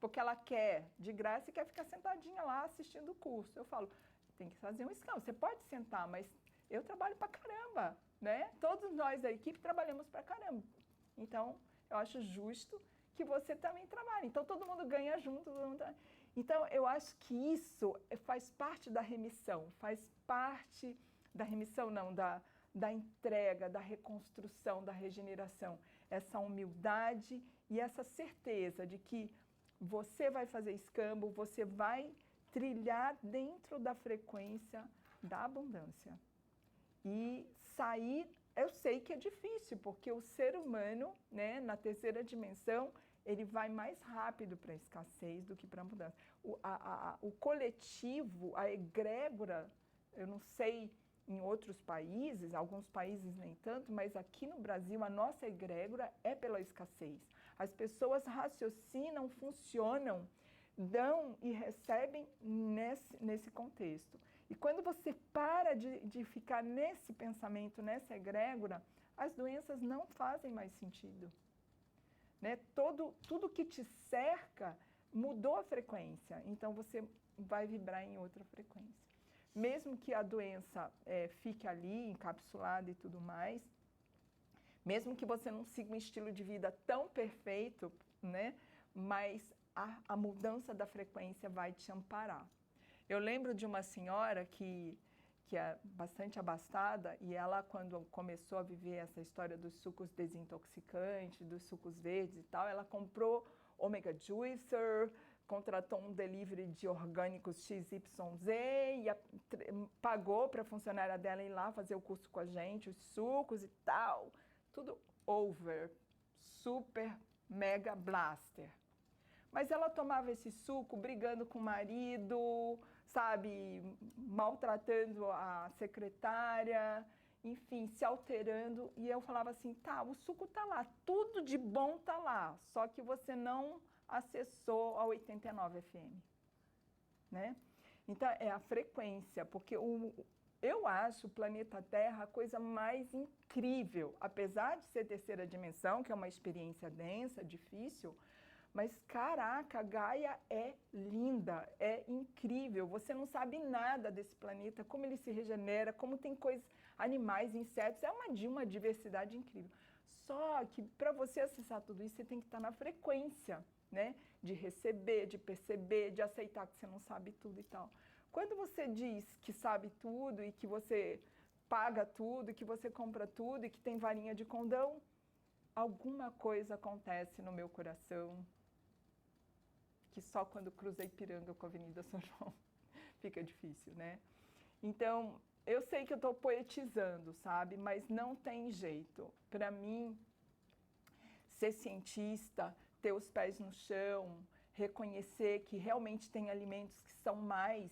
porque ela quer de graça e quer ficar sentadinha lá assistindo o curso. Eu falo, tem que fazer um escala, você pode sentar, mas eu trabalho pra caramba, né? Todos nós da equipe trabalhamos pra caramba. Então, eu acho justo que você também trabalhe. Então, todo mundo ganha junto. Então, eu acho que isso faz parte da remissão, faz parte da remissão, não, da entrega, da reconstrução, da regeneração. Essa humildade e essa certeza de que você vai fazer escambo, você vai trilhar dentro da frequência da abundância. E sair, eu sei que é difícil, porque o ser humano, né, na terceira dimensão, ele vai mais rápido para a escassez do que para a mudança. O coletivo, a egrégora, eu não sei em outros países, alguns países nem tanto, mas aqui no Brasil a nossa egrégora é pela escassez. As pessoas raciocinam, funcionam, dão e recebem nesse contexto. E quando você para de ficar nesse pensamento, nessa egrégora, as doenças não fazem mais sentido. Né? Tudo que te cerca mudou a frequência, então você vai vibrar em outra frequência. Mesmo que a doença fique ali, encapsulada e tudo mais, mesmo que você não siga um estilo de vida tão perfeito, né? Mas a mudança da frequência vai te amparar. Eu lembro de uma senhora que é bastante abastada, e ela, quando começou a viver essa história dos sucos desintoxicantes, dos sucos verdes e tal, ela comprou Omega Juicer, contratou um delivery de orgânicos XYZ e pagou para a funcionária dela ir lá fazer o curso com a gente, os sucos e tal. Tudo over, super, mega blaster. Mas ela tomava esse suco brigando com o marido, sabe, maltratando a secretária, enfim, se alterando. E eu falava assim, tá, o suco tá lá, tudo de bom tá lá, só que você não acessou a 89 FM, né? Então, é a frequência, porque eu acho o planeta Terra a coisa mais incrível, apesar de ser terceira dimensão, que é uma experiência densa, difícil, mas caraca, Gaia é linda, é incrível. Você não sabe nada desse planeta, como ele se regenera, como tem coisas, animais, insetos, é uma diversidade incrível. Só que para você acessar tudo isso, você tem que estar na frequência, né? De receber, de perceber, de aceitar que você não sabe tudo e tal. Quando você diz que sabe tudo e que você paga tudo, e que você compra tudo e que tem varinha de condão, alguma coisa acontece no meu coração que só quando cruza Ipiranga com a Avenida São João fica difícil, né? Então, eu sei que eu estou poetizando, sabe? Mas não tem jeito. Para mim, ser cientista, ter os pés no chão, reconhecer que realmente tem alimentos que são mais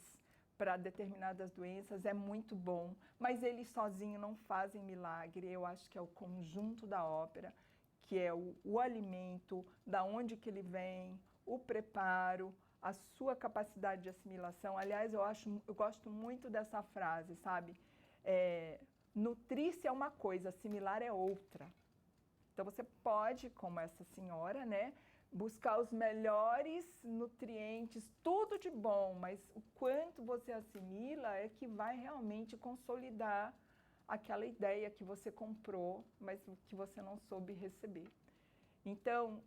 para determinadas doenças é muito bom, mas eles sozinhos não fazem milagre. Eu acho que é o conjunto da ópera, que é o alimento, da onde que ele vem, o preparo, a sua capacidade de assimilação. Aliás, eu gosto muito dessa frase, sabe? Nutrir-se é uma coisa, assimilar é outra. Então, você pode, como essa senhora, né, buscar os melhores nutrientes, tudo de bom, mas o quanto você assimila é que vai realmente consolidar aquela ideia que você comprou, mas que você não soube receber. Então,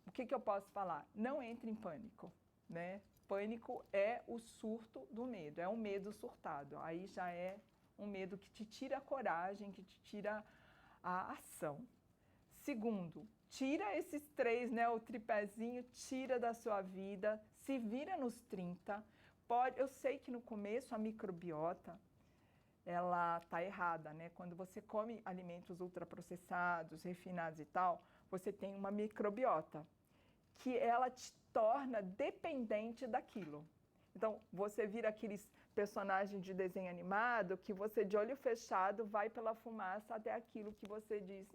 o que eu posso falar? Não entre em pânico, né? Pânico é o surto do medo, é um medo surtado. Aí já é um medo que te tira a coragem, que te tira a ação. Segundo, tira esses três, né, o tripézinho, tira da sua vida, se vira nos 30. Eu sei que no começo a microbiota, ela tá errada, né? Quando você come alimentos ultraprocessados, refinados e tal, você tem uma microbiota que ela te torna dependente daquilo. Então, você vira aqueles personagens de desenho animado que você, de olho fechado, vai pela fumaça até aquilo que você diz,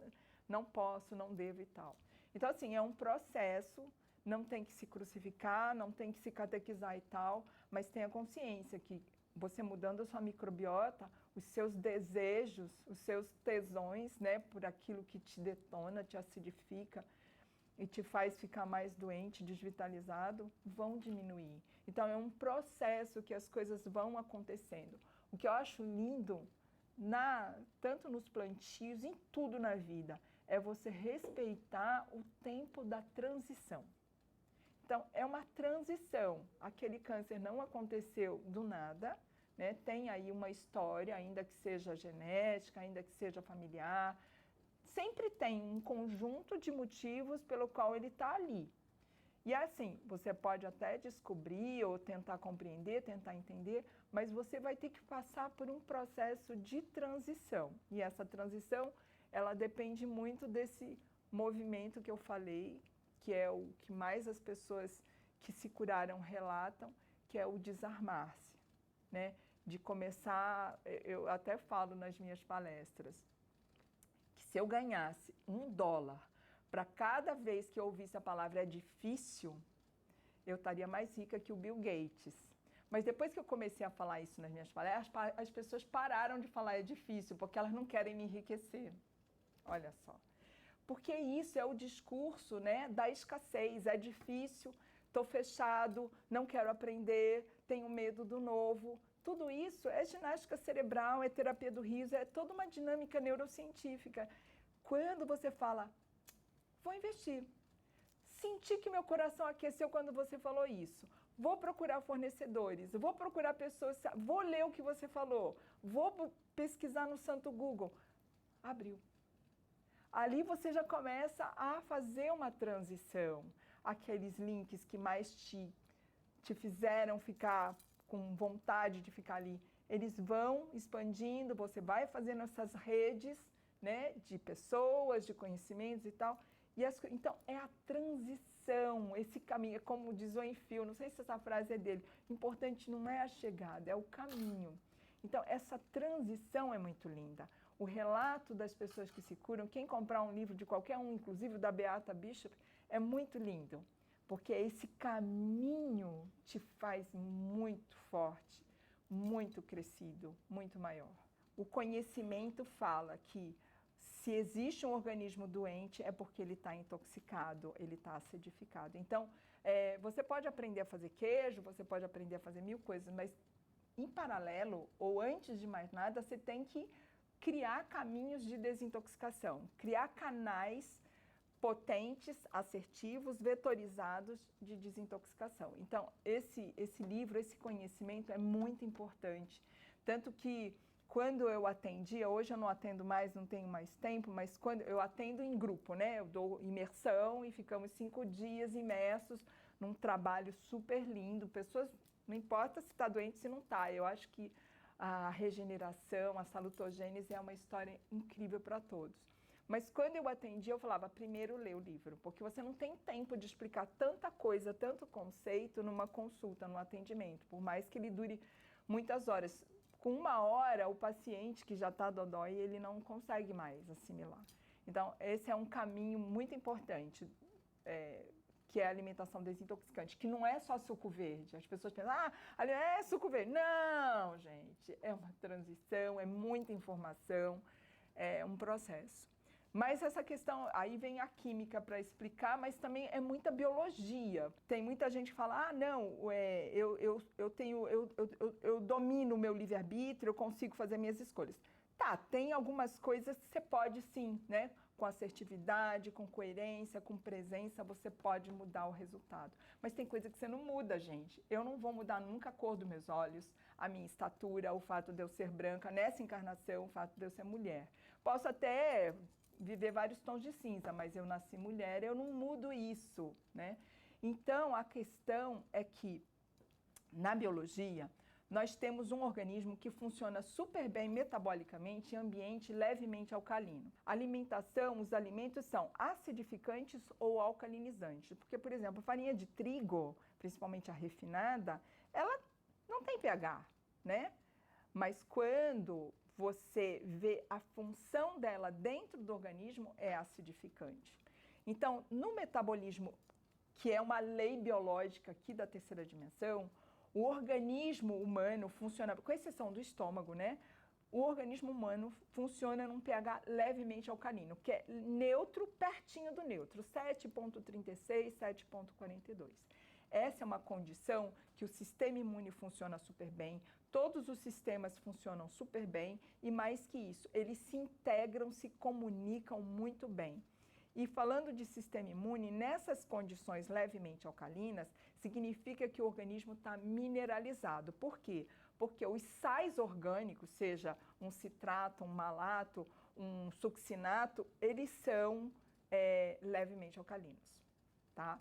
não posso, não devo e tal. Então, assim, é um processo, não tem que se crucificar, não tem que se catequizar e tal, mas tenha consciência que você mudando a sua microbiota, os seus desejos, os seus tesões, né, por aquilo que te detona, te acidifica e te faz ficar mais doente, desvitalizado, vão diminuir. Então, é um processo que as coisas vão acontecendo. O que eu acho lindo, tanto nos plantios, em tudo na vida, é você respeitar o tempo da transição. Então, é uma transição. Aquele câncer não aconteceu do nada, né? Tem aí uma história, ainda que seja genética, ainda que seja familiar. Sempre tem um conjunto de motivos pelo qual ele está ali. E assim, você pode até descobrir ou tentar compreender, tentar entender, mas você vai ter que passar por um processo de transição. E essa transição, ela depende muito desse movimento que eu falei, que é o que mais as pessoas que se curaram relatam, que é o desarmar-se, né? De começar, eu até falo nas minhas palestras, que se eu ganhasse $1 para cada vez que eu ouvisse a palavra é difícil, eu estaria mais rica que o Bill Gates. Mas depois que eu comecei a falar isso nas minhas palestras, as pessoas pararam de falar é difícil, porque elas não querem me enriquecer. Olha só. Porque isso é o discurso, né, da escassez. É difícil, estou fechado, não quero aprender, tenho medo do novo. Tudo isso é ginástica cerebral, é terapia do riso, é toda uma dinâmica neurocientífica. Quando você fala, vou investir, senti que meu coração aqueceu quando você falou isso, vou procurar fornecedores, vou procurar pessoas, vou ler o que você falou, vou pesquisar no santo Google. Abriu. Ali você já começa a fazer uma transição. Aqueles links que mais te fizeram ficar com vontade de ficar ali, eles vão expandindo, você vai fazendo essas redes, né, de pessoas, de conhecimentos e tal. Então, é a transição, esse caminho, como diz o Enfio, não sei se essa frase é dele, importante não é a chegada, é o caminho. Então, essa transição é muito linda. O relato das pessoas que se curam, quem comprar um livro de qualquer um, inclusive da Beata Bishop, é muito lindo, porque esse caminho te faz muito forte, muito crescido, muito maior. O conhecimento fala que se existe um organismo doente é porque ele está intoxicado, ele está acidificado. Então, você pode aprender a fazer queijo, você pode aprender a fazer mil coisas, mas em paralelo, ou antes de mais nada, você tem que criar caminhos de desintoxicação, criar canais potentes, assertivos, vetorizados de desintoxicação. Então, esse livro, esse conhecimento é muito importante. Tanto que, quando eu atendia, hoje eu não atendo mais, não tenho mais tempo, mas quando eu atendo em grupo, né? Eu dou imersão e ficamos 5 dias imersos num trabalho super lindo. Pessoas, não importa se está doente, se não está. Eu acho que a regeneração, a salutogênese é uma história incrível para todos. Mas quando eu atendia, eu falava, primeiro lê o livro, porque você não tem tempo de explicar tanta coisa, tanto conceito numa consulta, no atendimento, por mais que ele dure muitas horas. Com 1 hora, o paciente que já está dodói, ele não consegue mais assimilar. Então, esse é um caminho muito importante, que é a alimentação desintoxicante, que não é só suco verde. As pessoas pensam, é suco verde. Não, gente, é uma transição, é muita informação, é um processo. Mas essa questão, aí vem a química para explicar, mas também é muita biologia. Tem muita gente que fala, eu domino o meu livre-arbítrio, eu consigo fazer minhas escolhas. Tá, tem algumas coisas que você pode sim, né? Com assertividade, com coerência, com presença, você pode mudar o resultado. Mas tem coisa que você não muda, gente. Eu não vou mudar nunca a cor dos meus olhos, a minha estatura, o fato de eu ser branca, nessa encarnação, o fato de eu ser mulher. Posso até viver vários tons de cinza, mas eu nasci mulher, eu não mudo isso, né? Então, a questão é que, na biologia, nós temos um organismo que funciona super bem metabolicamente em ambiente levemente alcalino. A alimentação, os alimentos são acidificantes ou alcalinizantes, porque, por exemplo, a farinha de trigo, principalmente a refinada, ela não tem pH, né? Mas quando você vê a função dela dentro do organismo, é acidificante. Então, no metabolismo, que é uma lei biológica aqui da terceira dimensão, o organismo humano funciona, com exceção do estômago, né? O organismo humano funciona num pH levemente alcalino, que é neutro, pertinho do neutro, 7,36, 7,42. Essa é uma condição que o sistema imune funciona super bem, todos os sistemas funcionam super bem e, mais que isso, eles se integram, se comunicam muito bem. E falando de sistema imune, nessas condições levemente alcalinas, significa que o organismo está mineralizado. Por quê? Porque os sais orgânicos, seja um citrato, um malato, um succinato, eles são levemente alcalinos, tá?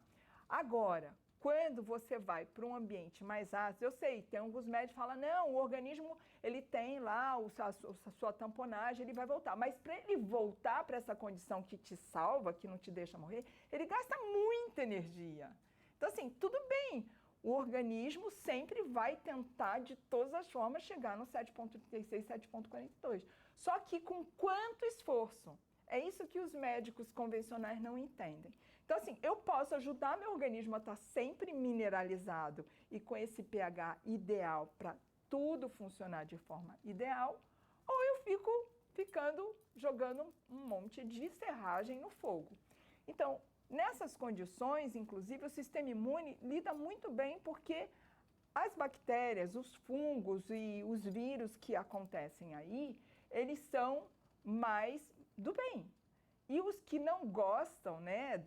Agora, quando você vai para um ambiente mais ácido, eu sei, tem alguns médicos que falam, não, o organismo, ele tem lá a sua tamponagem, ele vai voltar. Mas para ele voltar para essa condição que te salva, que não te deixa morrer, ele gasta muita energia. Então, assim, tudo bem, o organismo sempre vai tentar, de todas as formas, chegar no 7,36, 7,42. Só que com quanto esforço? É isso que os médicos convencionais não entendem. Então, assim, eu posso ajudar meu organismo a estar sempre mineralizado e com esse pH ideal para tudo funcionar de forma ideal, ou eu fico jogando um monte de serragem no fogo. Então, nessas condições, inclusive, o sistema imune lida muito bem porque as bactérias, os fungos e os vírus que acontecem aí, eles são mais do bem. E os que não gostam, né,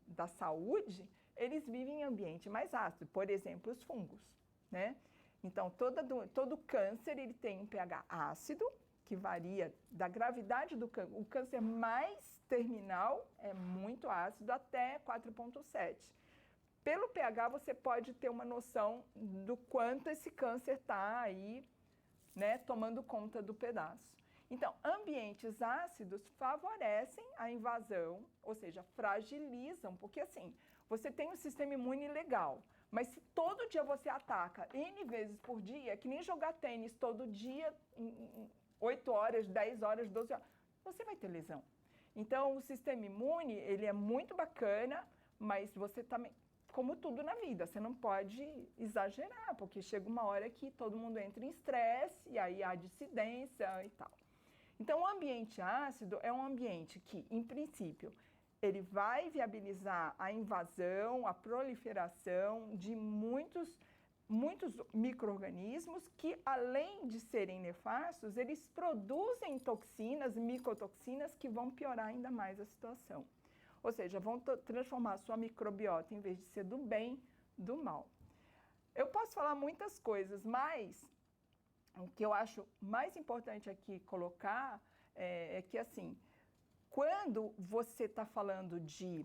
da saúde, eles vivem em ambiente mais ácido, por exemplo, os fungos, né? Então, todo câncer ele tem um pH ácido, que varia da gravidade do câncer. O câncer mais terminal é muito ácido, até 4,7. Pelo pH, você pode ter uma noção do quanto esse câncer está aí, né, tomando conta do pedaço. Então, ambientes ácidos favorecem a invasão, ou seja, fragilizam, porque assim, você tem um sistema imune legal, mas se todo dia você ataca N vezes por dia, é que nem jogar tênis todo dia, 8 horas, 10 horas, 12 horas, você vai ter lesão. Então, o sistema imune, ele é muito bacana, mas você também como tudo na vida, você não pode exagerar, porque chega uma hora que todo mundo entra em estresse e aí há dissidência e tal. Então, o ambiente ácido é um ambiente que, em princípio, ele vai viabilizar a invasão, a proliferação de muitos micro-organismos que, além de serem nefastos, eles produzem toxinas, micotoxinas, que vão piorar ainda mais a situação. Ou seja, vão transformar a sua microbiota, em vez de ser do bem, do mal. Eu posso falar muitas coisas, mas o que eu acho mais importante aqui colocar é que, assim, quando você está falando de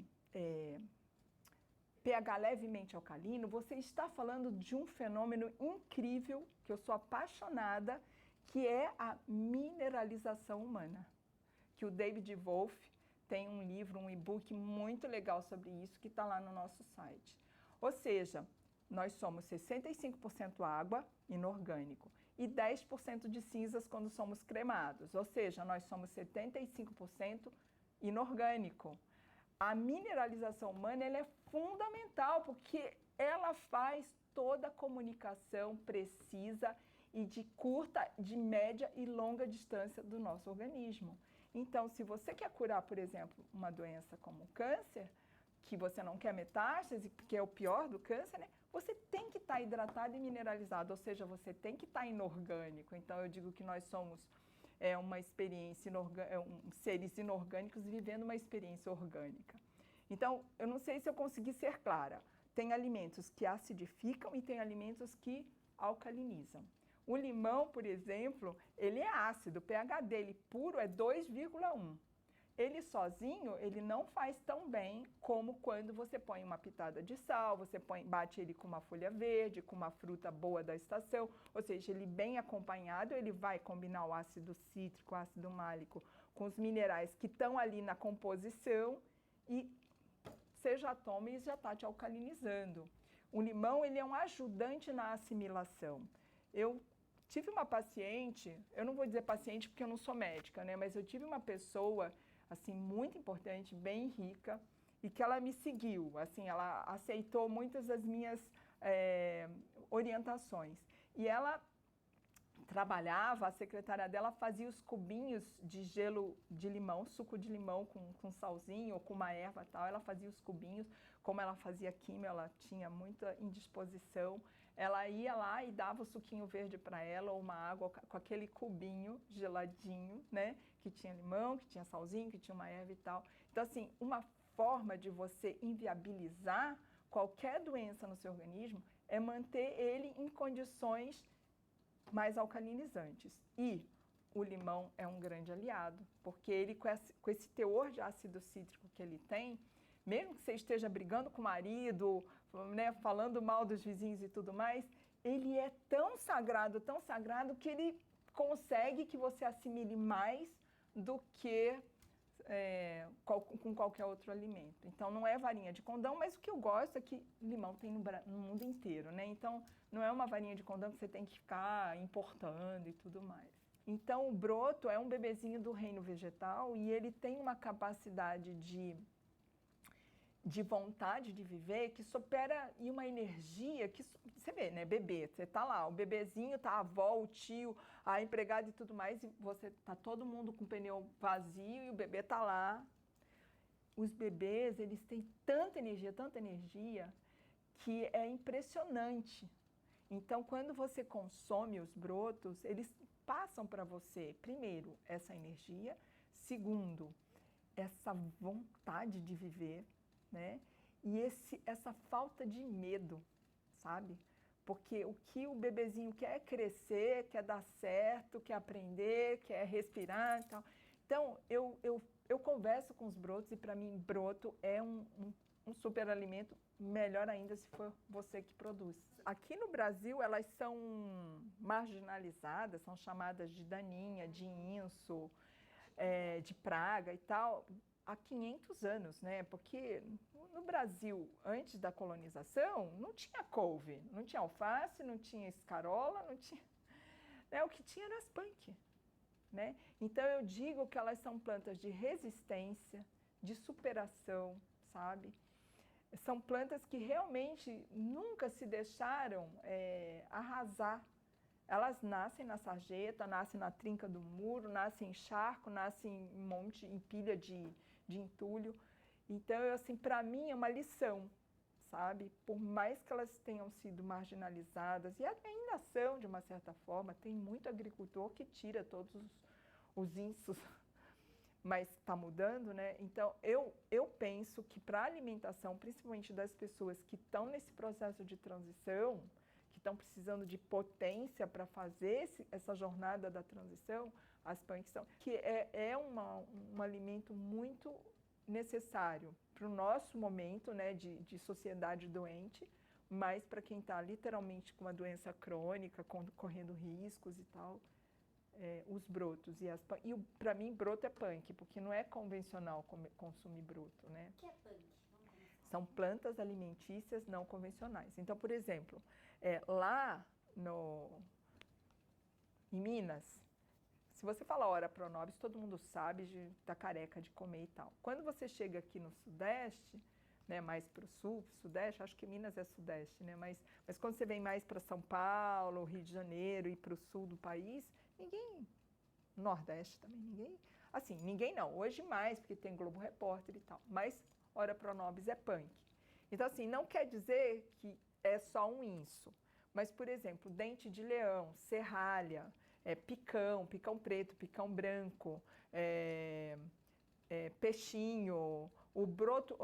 pH levemente alcalino, você está falando de um fenômeno incrível, que eu sou apaixonada, que é a mineralização humana. Que o David Wolfe tem um livro, um e-book muito legal sobre isso, que está lá no nosso site. Ou seja, nós somos 65% água, inorgânico, e 10% de cinzas quando somos cremados. Ou seja, nós somos 75% inorgânico. A mineralização humana ela é fundamental, porque ela faz toda a comunicação precisa e de curta, de média e longa distância do nosso organismo. Então, se você quer curar, por exemplo, uma doença como o câncer, que você não quer metástase, que é o pior do câncer, né? Você tem que estar hidratado e mineralizado, ou seja, você tem que estar inorgânico. Então, eu digo que nós somos uma experiência, seres inorgânicos vivendo uma experiência orgânica. Então, eu não sei se eu consegui ser clara. Tem alimentos que acidificam e tem alimentos que alcalinizam. O limão, por exemplo, ele é ácido, o pH dele puro é 2,1. Ele sozinho, ele não faz tão bem como quando você põe uma pitada de sal, você bate ele com uma folha verde, com uma fruta boa da estação, ou seja, ele bem acompanhado, ele vai combinar o ácido cítrico, o ácido málico, com os minerais que estão ali na composição e você já toma e já está te alcalinizando. O limão, ele é um ajudante na assimilação. Eu tive uma paciente, eu não vou dizer paciente porque eu não sou médica, né? Mas eu tive uma pessoa, assim, muito importante, bem rica, e que ela me seguiu, assim, ela aceitou muitas das minhas orientações. E ela trabalhava, a secretária dela fazia os cubinhos de gelo de limão, suco de limão com salzinho ou com uma erva e tal, ela fazia os cubinhos, como ela fazia químio, ela tinha muita indisposição, ela ia lá e dava o suquinho verde para ela, ou uma água com aquele cubinho geladinho, né, que tinha limão, que tinha salzinho, que tinha uma erva e tal. Então, assim, uma forma de você inviabilizar qualquer doença no seu organismo é manter ele em condições mais alcalinizantes. E o limão é um grande aliado, porque ele, com esse teor de ácido cítrico que ele tem, mesmo que você esteja brigando com o marido, né, falando mal dos vizinhos e tudo mais, ele é tão sagrado, que ele consegue que você assimile mais do que com qualquer outro alimento. Então, não é varinha de condão, mas o que eu gosto é que limão tem no mundo inteiro, né? Então, não é uma varinha de condão que você tem que ficar importando e tudo mais. Então, o broto é um bebezinho do reino vegetal e ele tem uma capacidade de vontade de viver que supera e uma energia que você vê, né? Bebê, você tá lá, o bebezinho, tá a avó, o tio, a empregada e tudo mais, e você tá todo mundo com o pneu vazio e o bebê tá lá. Os bebês, eles têm tanta energia, que é impressionante. Então, quando você consome os brotos, eles passam para você, primeiro, essa energia, segundo, essa vontade de viver, né? E essa falta de medo, sabe? Porque o que o bebezinho quer é crescer, quer dar certo, quer aprender, quer respirar e tal. Então, eu converso com os brotos e, para mim, broto é um superalimento, melhor ainda se for você que produz. Aqui no Brasil, elas são marginalizadas, são chamadas de daninha, de inso, de praga e tal, há 500 anos, né? Porque no Brasil, antes da colonização, não tinha couve, não tinha alface, não tinha escarola, não tinha... O que tinha era as punk, né? Então, eu digo que elas são plantas de resistência, de superação, sabe? são plantas que realmente nunca se deixaram arrasar. Elas nascem na sarjeta, nascem na trinca do muro, nascem em charco, nascem em monte, em pilha de entulho. Então, assim, para mim é uma lição, sabe? Por mais que elas tenham sido marginalizadas, e ainda são, de uma certa forma, tem muito agricultor que tira todos os insos, mas está mudando, né? Então, eu penso que para a alimentação, principalmente das pessoas que estão nesse processo de transição, que estão precisando de potência para fazer essa jornada da transição, as punks são, que é um alimento muito necessário para o nosso momento, né, de sociedade doente, mas para quem está literalmente com uma doença crônica, correndo riscos e tal, os brotos. E para mim, broto é punk, porque não é convencional consumir broto, né? O que é punk? São plantas alimentícias não convencionais. Então, por exemplo, lá em Minas, se você fala ora pronobis, todo mundo sabe, está careca de comer e tal. Quando você chega aqui no Sudeste, né, mais para o Sul, Sudeste, acho que Minas é Sudeste, né, mas quando você vem mais para São Paulo, Rio de Janeiro e para o Sul do país, ninguém, Nordeste também, ninguém não, hoje mais, porque tem Globo Repórter e tal, mas ora pronobis é punk. Então, assim, não quer dizer que é só um inso, mas, por exemplo, dente de leão, serralha, picão preto, picão branco, peixinho, o broto,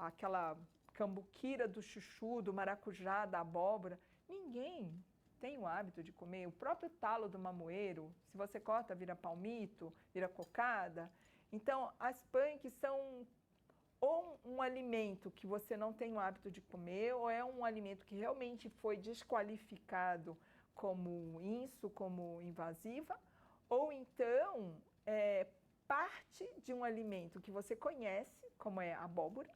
aquela cambuquira do chuchu, do maracujá, da abóbora, ninguém tem o hábito de comer. O próprio talo do mamoeiro, se você corta, vira palmito, vira cocada. Então, as punks são ou um alimento que você não tem o hábito de comer, ou é um alimento que realmente foi desqualificado como inso, como invasiva, ou então parte de um alimento que você conhece, como é a abóbora,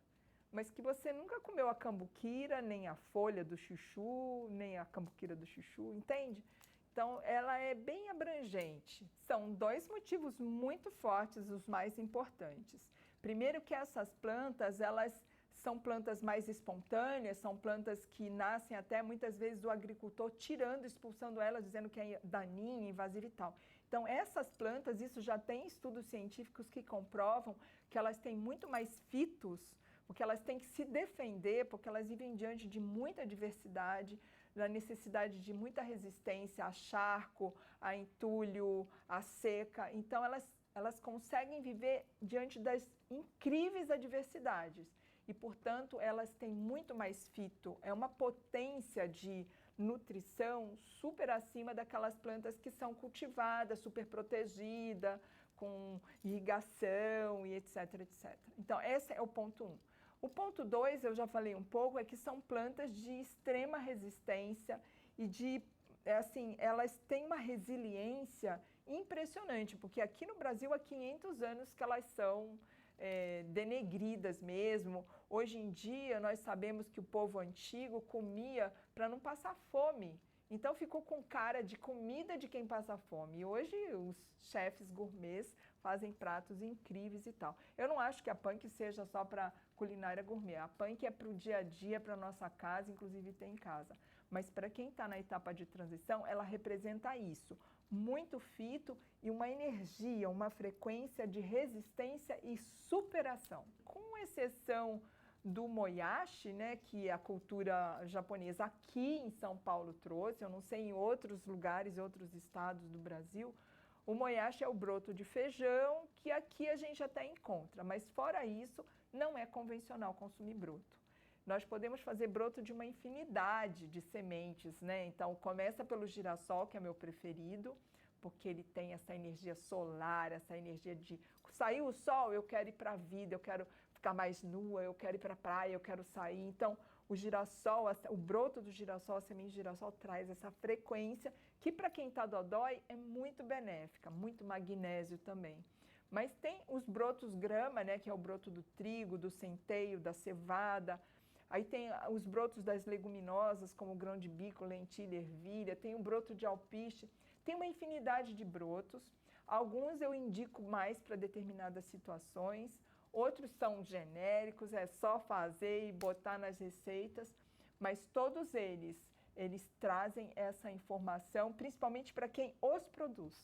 mas que você nunca comeu a cambuquira, nem a folha do chuchu, nem a cambuquira do chuchu, entende? Então, ela é bem abrangente. São 2 motivos muito fortes, os mais importantes. Primeiro que essas plantas, elas são plantas mais espontâneas, são plantas que nascem até muitas vezes do agricultor tirando, expulsando elas, dizendo que é daninha, invasiva e tal. Então, essas plantas, isso já tem estudos científicos que comprovam que elas têm muito mais fitos, porque elas têm que se defender, porque elas vivem diante de muita diversidade, da necessidade de muita resistência a charco, a entulho, a seca. Então, elas conseguem viver diante das incríveis adversidades e, portanto, elas têm muito mais fito. É uma potência de nutrição super acima daquelas plantas que são cultivadas, super protegidas, com irrigação e etc, etc. Então, esse é o ponto 1. O ponto 2, eu já falei um pouco, é que são plantas de extrema resistência e elas têm uma resiliência impressionante, porque aqui no Brasil há 500 anos que elas são denegridas mesmo. Hoje em dia, nós sabemos que o povo antigo comia para não passar fome. Então, ficou com cara de comida de quem passa fome. E hoje, os chefes gourmets fazem pratos incríveis e tal. Eu não acho que a punk seja só para culinária gourmet. A punk é para o dia a dia, para a nossa casa, inclusive tem em casa. Mas para quem está na etapa de transição, ela representa isso. Muito fito e uma energia, uma frequência de resistência e superação. Com exceção do moyashi, né, que a cultura japonesa aqui em São Paulo trouxe, eu não sei em outros lugares, outros estados do Brasil, o moyashi é o broto de feijão, que aqui a gente até encontra, mas fora isso, não é convencional consumir broto. Nós podemos fazer broto de uma infinidade de sementes, né? Então, começa pelo girassol, que é meu preferido, porque ele tem essa energia solar, essa energia de saiu o sol, eu quero ir para a vida, eu quero ficar mais nua, eu quero ir para a praia, eu quero sair. Então, o girassol, o broto do girassol, a semente de girassol traz essa frequência que para quem está dodói é muito benéfica, muito magnésio também. Mas tem os brotos grama, né, que é o broto do trigo, do centeio, da cevada. Aí tem os brotos das leguminosas, como o grão de bico, lentilha, ervilha. Tem o broto de alpiste. Tem uma infinidade de brotos. Alguns eu indico mais para determinadas situações. outros são genéricos, é só fazer e botar nas receitas, mas todos eles trazem essa informação, principalmente para quem os produz.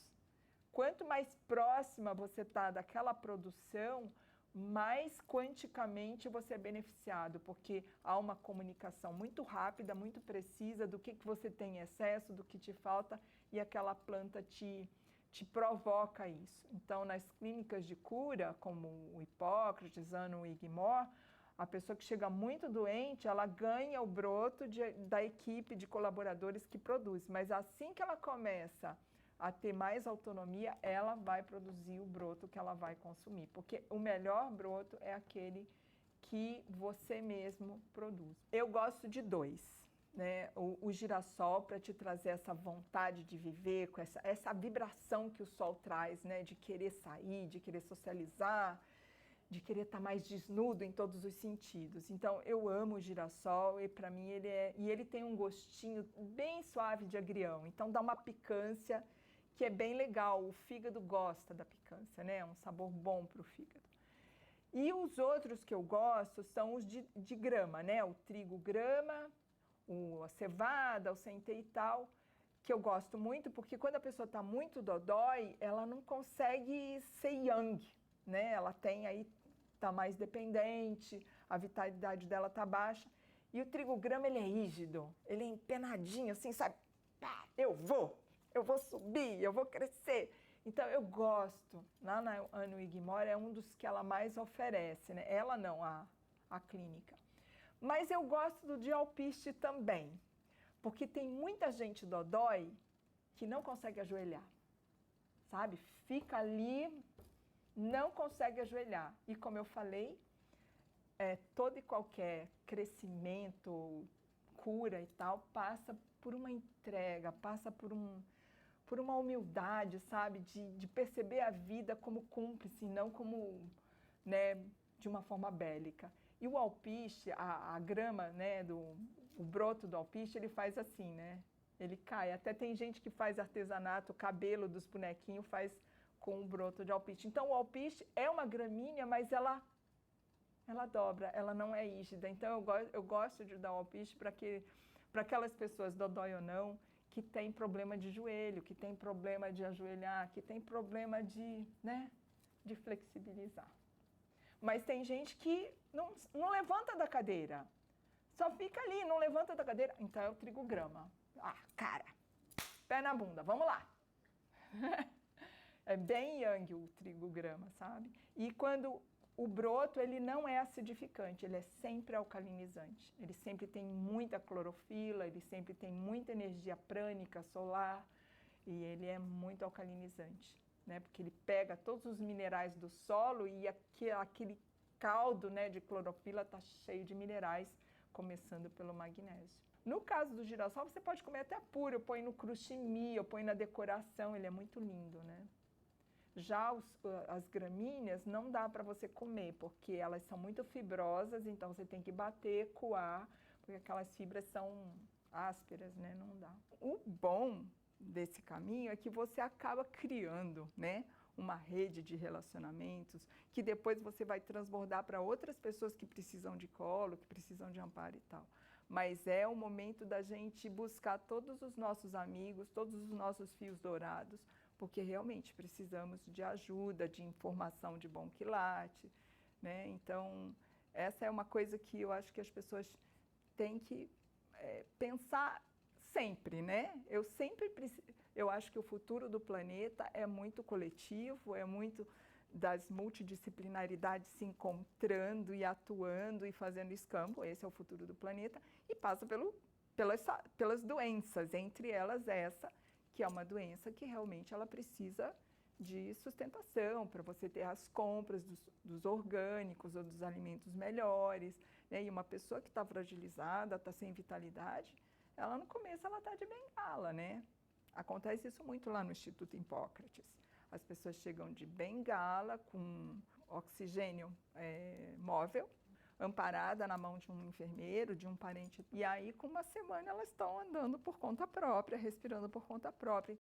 Quanto mais próxima você está daquela produção, mais quanticamente você é beneficiado, porque há uma comunicação muito rápida, muito precisa do que você tem em excesso, do que te falta, e aquela planta te provoca isso. Então, nas clínicas de cura, como o Hipócrates, Ano Wigmore, a pessoa que chega muito doente, ela ganha o broto da equipe de colaboradores que produz, mas assim que ela começa a ter mais autonomia, ela vai produzir o broto que ela vai consumir, porque o melhor broto é aquele que você mesmo produz. Eu gosto de dois, né? O girassol, para te trazer essa vontade de viver, com essa vibração que o sol traz, né? De querer sair, de querer socializar, de querer estar mais desnudo em todos os sentidos. Então, eu amo o girassol e, para mim, ele tem um gostinho bem suave de agrião. Então, dá uma picância que é bem legal. O fígado gosta da picância, né? É um sabor bom para o fígado. E os outros que eu gosto são os de grama, né? O trigo grama, a cevada, o centeio e tal, que eu gosto muito, porque quando a pessoa está muito dodói, ela não consegue ser yang, né? Ela tem aí, está mais dependente, a vitalidade dela está baixa. E o trigo grama, ele é rígido, ele é empenadinho, assim, sabe? Pá, eu vou subir, eu vou crescer. Então, eu gosto. Lá na Ano Wigmore é um dos que ela mais oferece, né? Ela não, a clínica. Mas eu gosto do de alpiste também, porque tem muita gente dodói que não consegue ajoelhar, sabe? Fica ali, não consegue ajoelhar. E como eu falei, todo e qualquer crescimento, cura e tal, passa por uma entrega, passa por uma humildade, sabe? De perceber a vida como cúmplice, não como, né, de uma forma bélica. E o alpiste, a grama, né, o broto do alpiste, ele faz assim, né? Ele cai. Até tem gente que faz artesanato, o cabelo dos bonequinhos faz com o broto de alpiste. Então, o alpiste é uma gramínea, mas ela dobra, ela não é rígida. Então, eu gosto de dar o alpiste para aquelas pessoas, dodói ou não, que tem problema de joelho, que tem problema de ajoelhar, que tem problema de flexibilizar. Mas tem gente que não levanta da cadeira, só fica ali, não levanta da cadeira. Então é o trigo grama. Ah, cara, pé na bunda, vamos lá. É bem yang o trigo grama, sabe? E quando o broto, ele não é acidificante, ele é sempre alcalinizante. Ele sempre tem muita clorofila, ele sempre tem muita energia prânica solar e ele é muito alcalinizante, né? Porque ele pega todos os minerais do solo e aquele caldo, né, de clorofila está cheio de minerais, começando pelo magnésio. No caso do girassol, você pode comer até puro, eu ponho no crushimi, eu ponho na decoração, ele é muito lindo, né? Já as gramíneas não dá para você comer, porque elas são muito fibrosas, então você tem que bater, coar, porque aquelas fibras são ásperas, né? Não dá. O bom desse caminho é que você acaba criando, né, uma rede de relacionamentos que depois você vai transbordar para outras pessoas que precisam de colo, que precisam de amparo e tal. Mas é o momento da gente buscar todos os nossos amigos, todos os nossos fios dourados, porque realmente precisamos de ajuda, de informação de bom quilate, né? Então, essa é uma coisa que eu acho que as pessoas têm que pensar sempre, né? Eu acho que o futuro do planeta é muito coletivo, é muito das multidisciplinaridades se encontrando e atuando e fazendo escambo. Esse é o futuro do planeta e passa pelas doenças, entre elas essa, que é uma doença que realmente ela precisa de sustentação para você ter as compras dos orgânicos ou dos alimentos melhores, né? E uma pessoa que está fragilizada, está sem vitalidade, ela no começo ela está de bengala, né? Acontece isso muito lá no Instituto Hipócrates. As pessoas chegam de bengala com oxigênio móvel, amparada na mão de um enfermeiro, de um parente. E aí, com uma semana, elas estão andando por conta própria, respirando por conta própria.